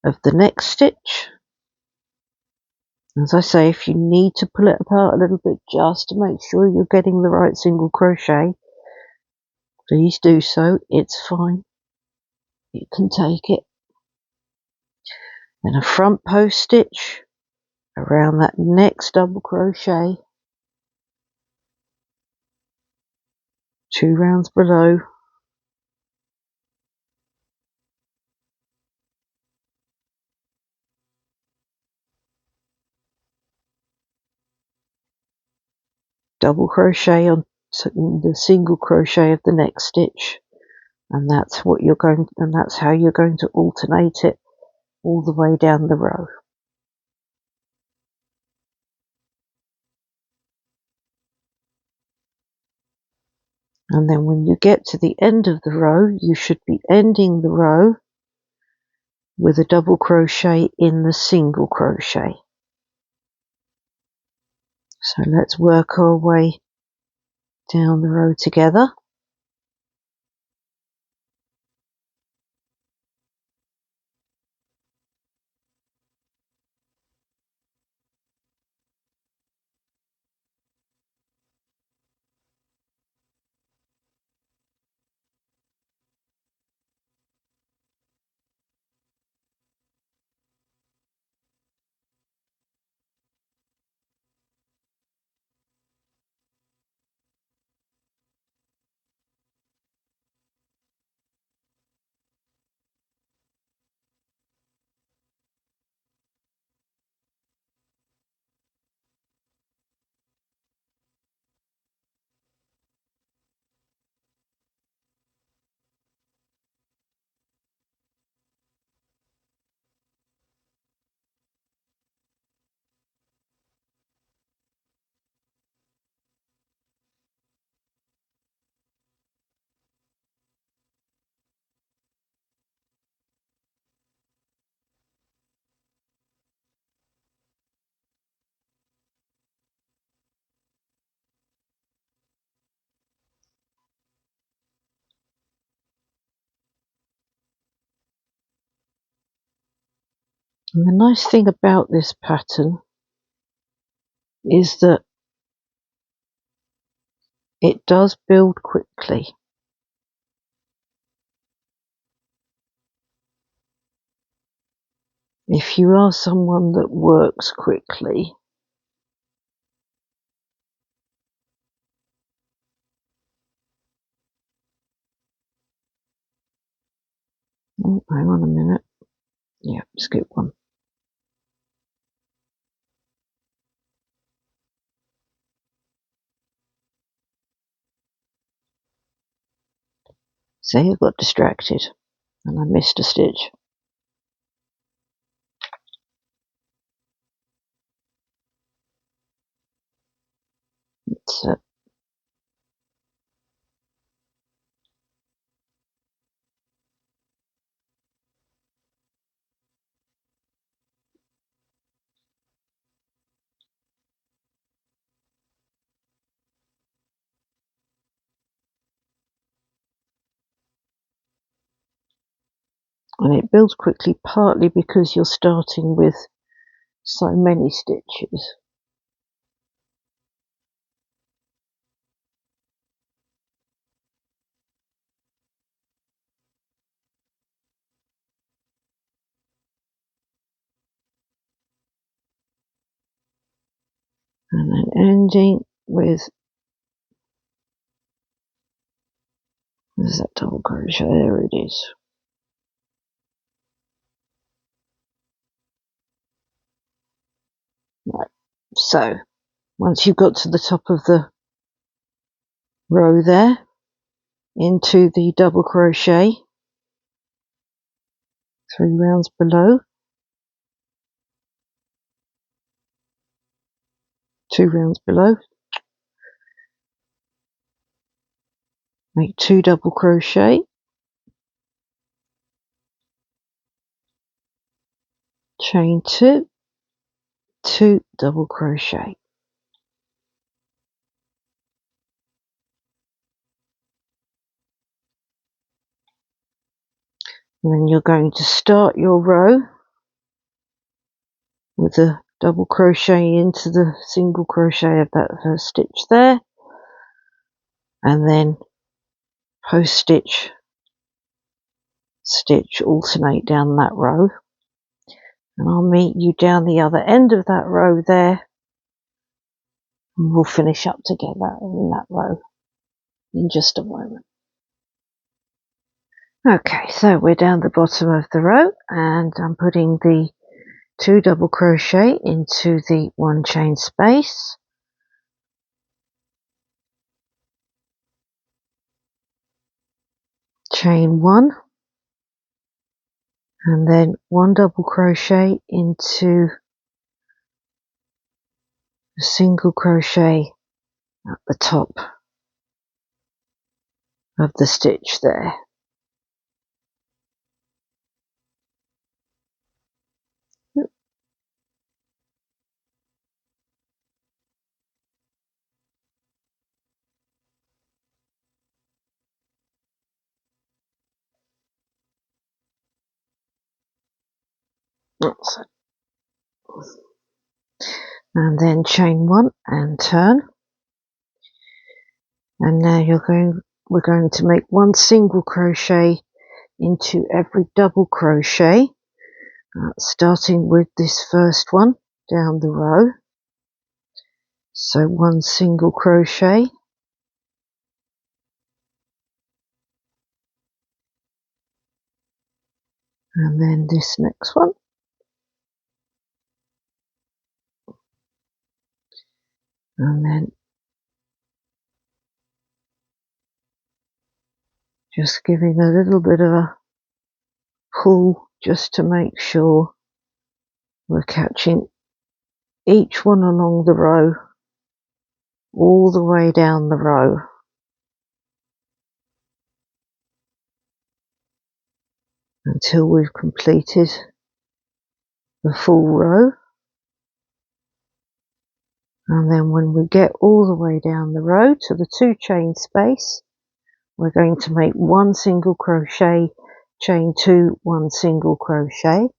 of the next stitch. As I say, if you need to pull it apart a little bit just to make sure you're getting the right single crochet, please do so. It's fine. You can take it. Then a front post stitch around that next double crochet, 2 rounds below, double crochet on the single crochet of the next stitch, and that's how you're going to alternate it all the way down the row. And then when you get to the end of the row, you should be ending the row with a double crochet in the single crochet. So let's work our way down the row together. And the nice thing about this pattern is that it does build quickly. If you are someone that works quickly, oh, hang on a minute. Yeah, skip one. See, I got distracted and I missed a stitch. So, and it builds quickly partly because you're starting with so many stitches. And then ending with, where's that double crochet? There it is. Right, so once you've got to the top of the row there, into the double crochet 3 rounds below, 2 rounds below, make 2 double crochet, chain 2, 2 double crochet. And then you're going to start your row with a double crochet into the single crochet of that first stitch there, and then post stitch, stitch, alternate down that row, and I'll meet you down the other end of that row there, and we'll finish up together in that row in just a moment. Okay, so we're down the bottom of the row, and I'm putting the 2 double crochet into the 1 chain space, chain 1, and then 1 double crochet into a single crochet at the top of the stitch there. And then chain 1 and turn, and now we're going to make 1 single crochet into every double crochet, starting with this first one down the row. So 1 single crochet, and then this next one, and then just giving a little bit of a pull just to make sure we're catching each one along the row all the way down the row. Until we've completed the full row, and then when we get all the way down the row to the 2 chain space, we're going to make 1 single crochet, chain 2, 1 single crochet,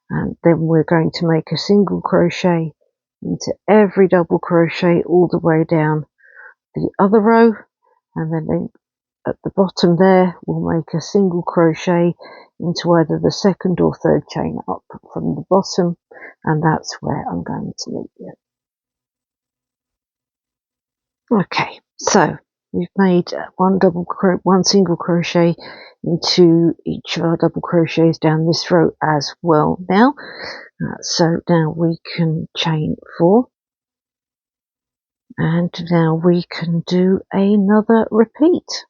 and then we're going to make a single crochet into every double crochet all the way down the other row, and then at the bottom there we'll make a single crochet into either the second or third chain up from the bottom, and that's where I'm going to meet you. Okay, so we've made one single crochet into each of our double crochets down this row as well now. So now we can chain 4, and now we can do another repeat.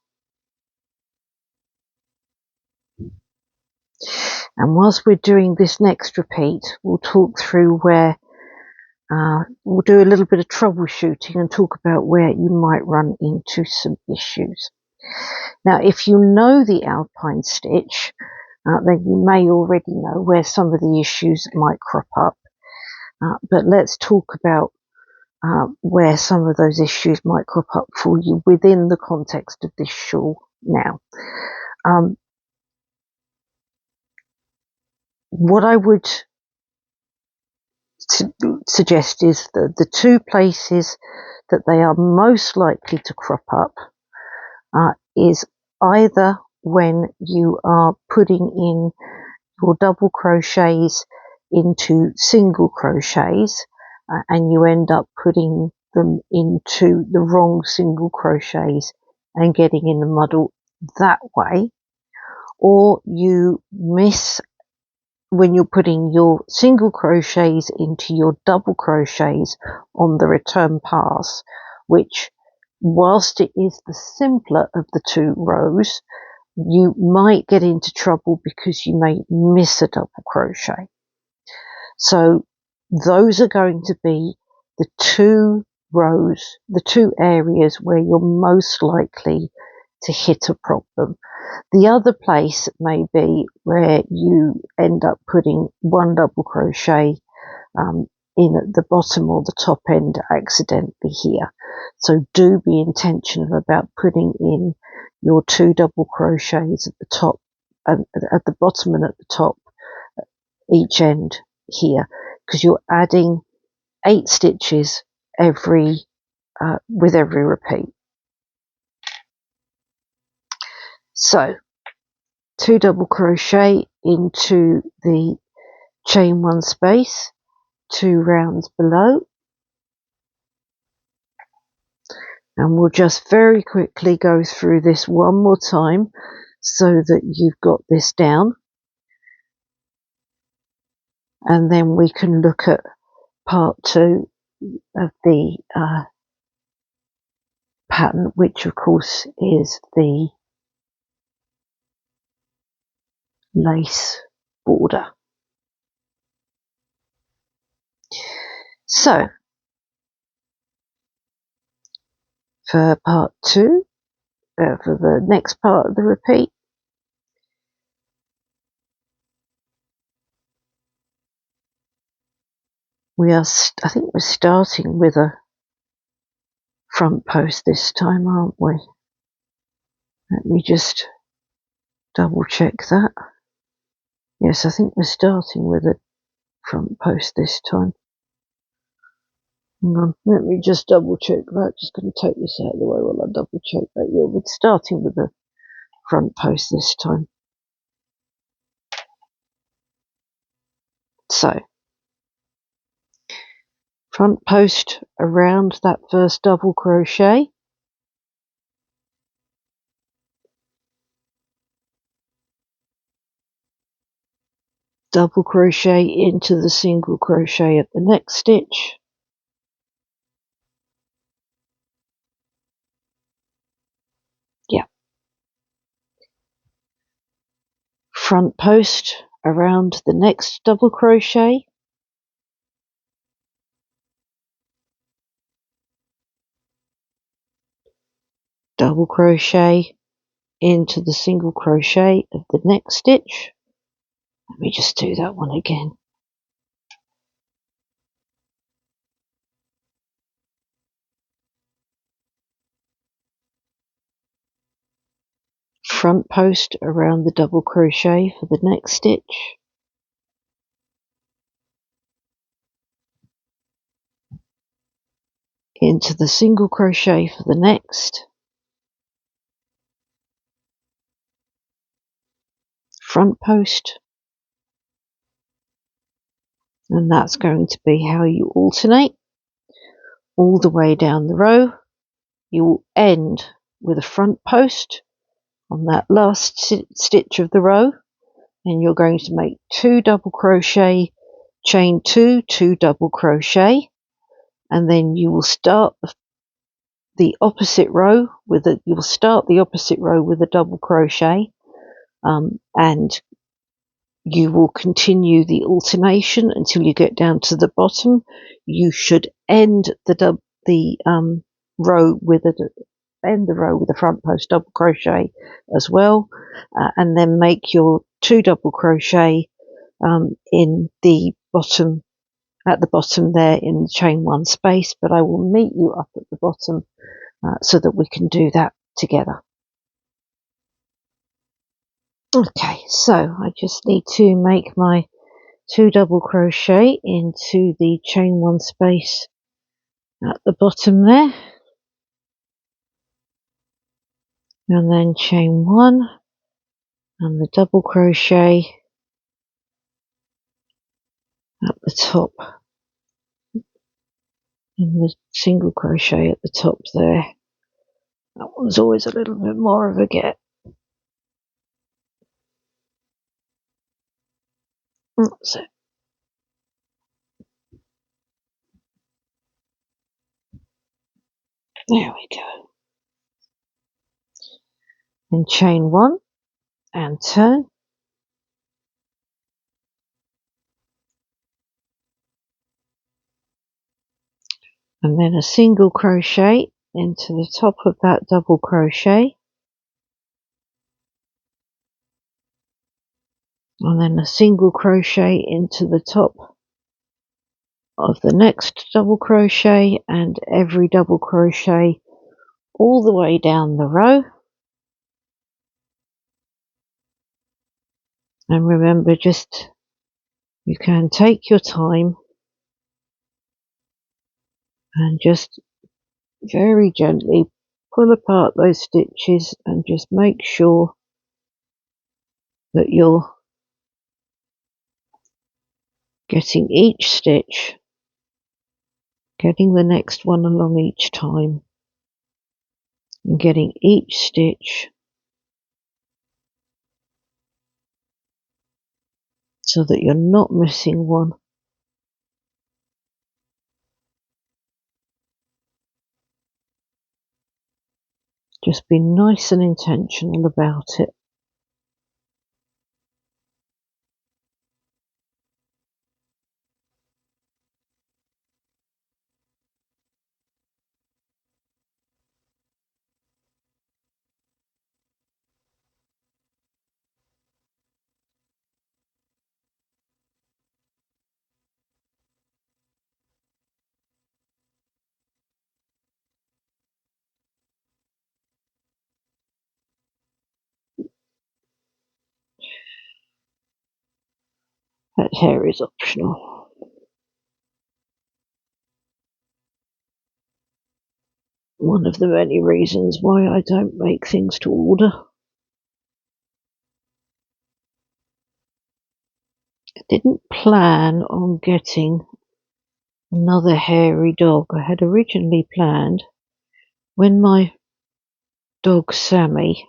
And whilst we're doing this next repeat, we'll talk through where we'll do a little bit of troubleshooting and talk about where you might run into some issues. Now, if you know the Alpine stitch, then you may already know where some of the issues might crop up. But let's talk about where some of those issues might crop up for you within the context of this shawl now. What I would suggest is that the two places that they are most likely to crop up is either when you are putting in your double crochets into single crochets and you end up putting them into the wrong single crochets and getting in the muddle that way, or you miss when you're putting your single crochets into your double crochets on the return pass, which, whilst it is the simpler of the two rows, you might get into trouble because you may miss a double crochet. So those are going to be the two rows, the two areas where you're most likely to hit a problem. The other place may be where you end up putting one double crochet in at the bottom or the top end accidentally here. So do be intentional about putting in your two double crochets at the top, at the bottom and at the top, each end here, because you're adding 8 stitches with every repeat. So 2 double crochet into the chain 1 space, 2 rounds below, and we'll just very quickly go through this one more time so that you've got this down, and then we can look at part 2 of the pattern, which of course is the lace border. So for part 2, for the next part of the repeat, I think we're starting with a front post this time, aren't we? Let me just double check that. Yes, I think we're starting with a front post this time. Hang on, let me just double check that. Just going to take this out of the way while I double check that. Yeah, we're starting with a front post this time. So, front post around that first double crochet. Double crochet into the single crochet at the next stitch. Yeah. Front post around the next double crochet. Double crochet into the single crochet of the next stitch. Let me just do that one again. Front post around the double crochet for the next stitch. into the single crochet for the next front post, and that's going to be how you alternate all the way down the row. You will end with a front post on that last stitch of the row, and you're going to make 2 double crochet, chain 2, 2 double crochet, and then you will start the opposite row with a double crochet, and you will continue the alternation until you get down to the bottom. You should end the row with a front post double crochet as well, and then make your 2 double crochet in the bottom, at the bottom there in the chain 1 space. But I will meet you up at the bottom so that we can do that together. Okay, so I just need to make my 2 double crochet into the chain 1 space at the bottom there, and then chain 1 and the double crochet at the top, and the single crochet at the top there. That one's always a little bit more of a get. That's it. There we go. And chain 1 and turn, and then a single crochet into the top of that double crochet, and then a single crochet into the top of the next double crochet, and every double crochet all the way down the row. And remember, just you can take your time and just very gently pull apart those stitches and just make sure that you're getting each stitch, getting the next one along each time, and getting each stitch so that you're not missing one. Just be nice and intentional about it. That hair is optional. One of the many reasons why I don't make things to order. I didn't plan on getting another hairy dog. I had originally planned, when my dog Sammy,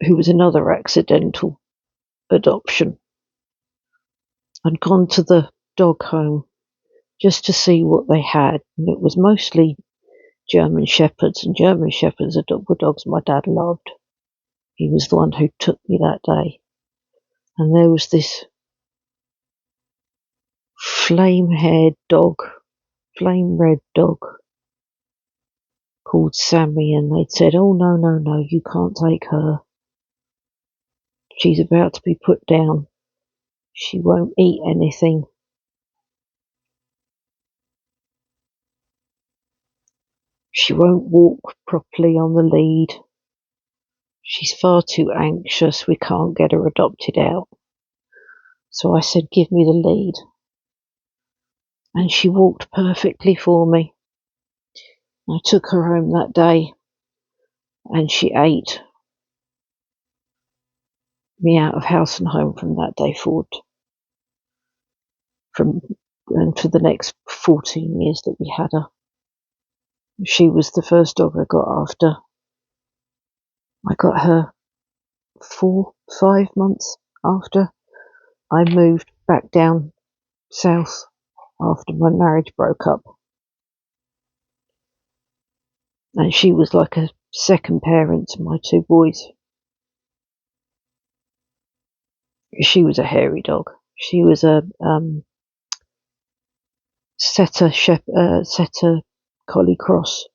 who was another accidental adoption, I'd gone to the dog home just to see what they had, and it was mostly German Shepherds, and German Shepherds were dogs my dad loved. He was the one who took me that day, and there was this flame-haired dog, flame-red dog called Sammy, and they'd said, "Oh, no, no, no, you can't take her. She's about to be put down. She won't eat anything. She won't walk properly on the lead. She's far too anxious. We can't get her adopted out." So I said, give me the lead. And she walked perfectly for me. I took her home that day and she ate me out of house and home from that day forward. And for the next 14 years that we had her. She was the first dog I got after. I got her 5 months after I moved back down south after my marriage broke up. And she was like a second parent to my two boys. She was a hairy dog. She was a setter collie cross.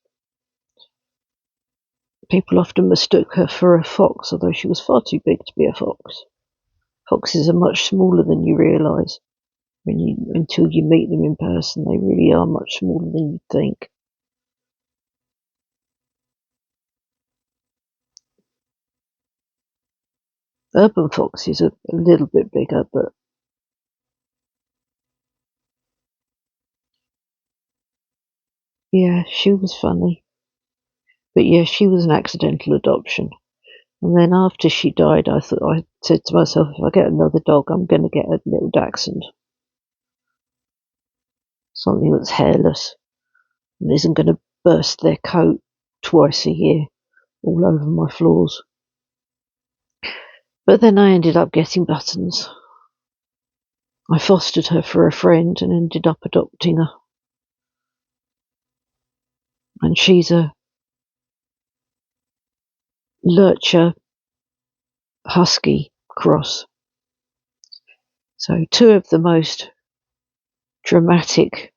People often mistook her for a fox, although she was far too big to be a fox. Foxes are much smaller than you realise. Until you meet them in person, they really are much smaller than you'd think. Urban foxes are a little bit bigger, but yeah, she was funny. But yeah, she was an accidental adoption. And then after she died, I said to myself, if I get another dog, I'm going to get a little dachshund. Something that's hairless and isn't going to burst their coat twice a year all over my floors. But then I ended up getting Buttons. I fostered her for a friend and ended up adopting her. And she's a lurcher husky cross. So two of the most dramatic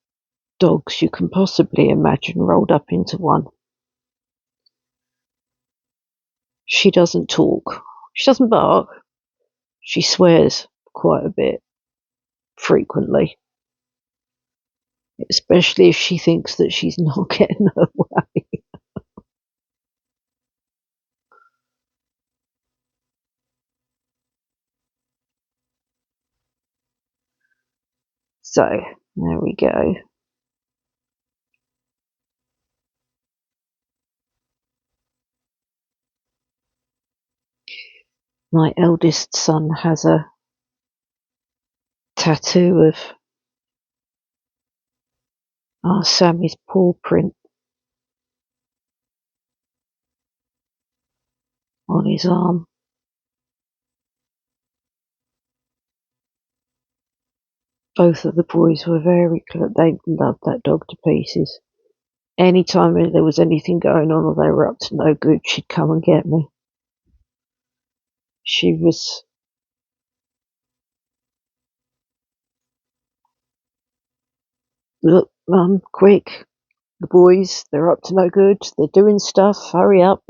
dogs you can possibly imagine rolled up into one. She doesn't talk. She doesn't bark. She swears quite a bit, frequently. Especially if she thinks that she's not getting her way. So, there we go. My eldest son has a tattoo of Sammy's paw print on his arm. Both of the boys were they loved that dog to pieces. Anytime there was anything going on or they were up to no good, she'd come and get me. She was look, Mum, quick. The boys, they're up to no good. They're doing stuff. Hurry up.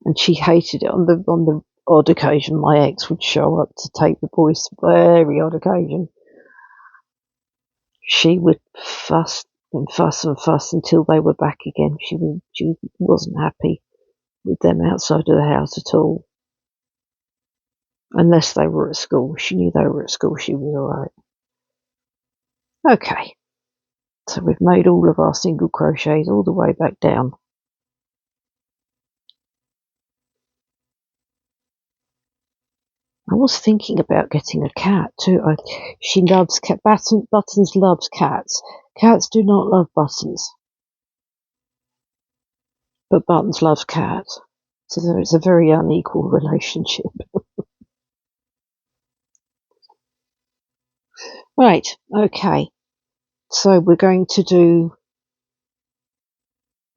And she hated it. On the odd occasion, my ex would show up to take the boys. Very odd occasion. She would fuss and fuss and fuss until they were back again. She wasn't happy with them outside of the house at all. Unless they were at school. She knew they were at school. She was alright. Okay. So we've made all of our single crochets all the way back down. I was thinking about getting a cat too. She loves cat. Buttons loves cats. Cats do not love Buttons. But Buttons loves cats. So it's a very unequal relationship. Right, okay. So we're going to do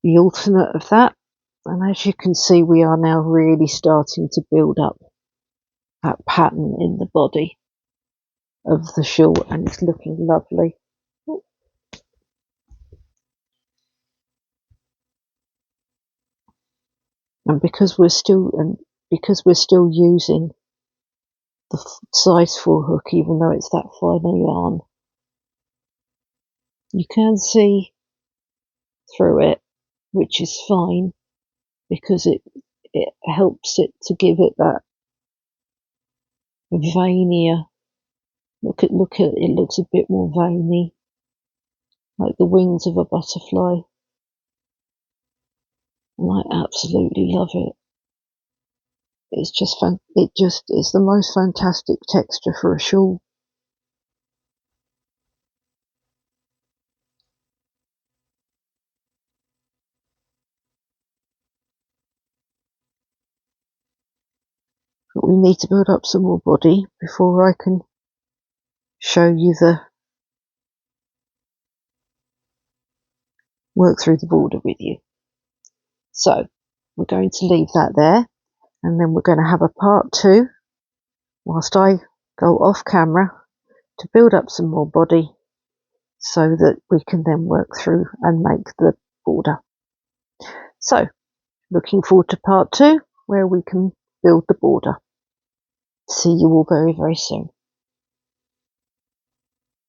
the alternate of that. And as you can see, we are now really starting to build up that pattern in the body of the shawl, and it's looking lovely. And because we're still using the size 4 hook, even though it's that finer yarn, you can see through it, which is fine because it helps it to give it that veinier. Look at it looks a bit more veiny, like the wings of a butterfly. And I absolutely love it. It's just it's the most fantastic texture for a shawl. But we need to build up some more body before I can show you the work through the border with you. So we're going to leave that there, and then we're going to have a part 2 whilst I go off camera to build up some more body so that we can then work through and make the border. So looking forward to part 2 where we can build the border. See you all very, very soon.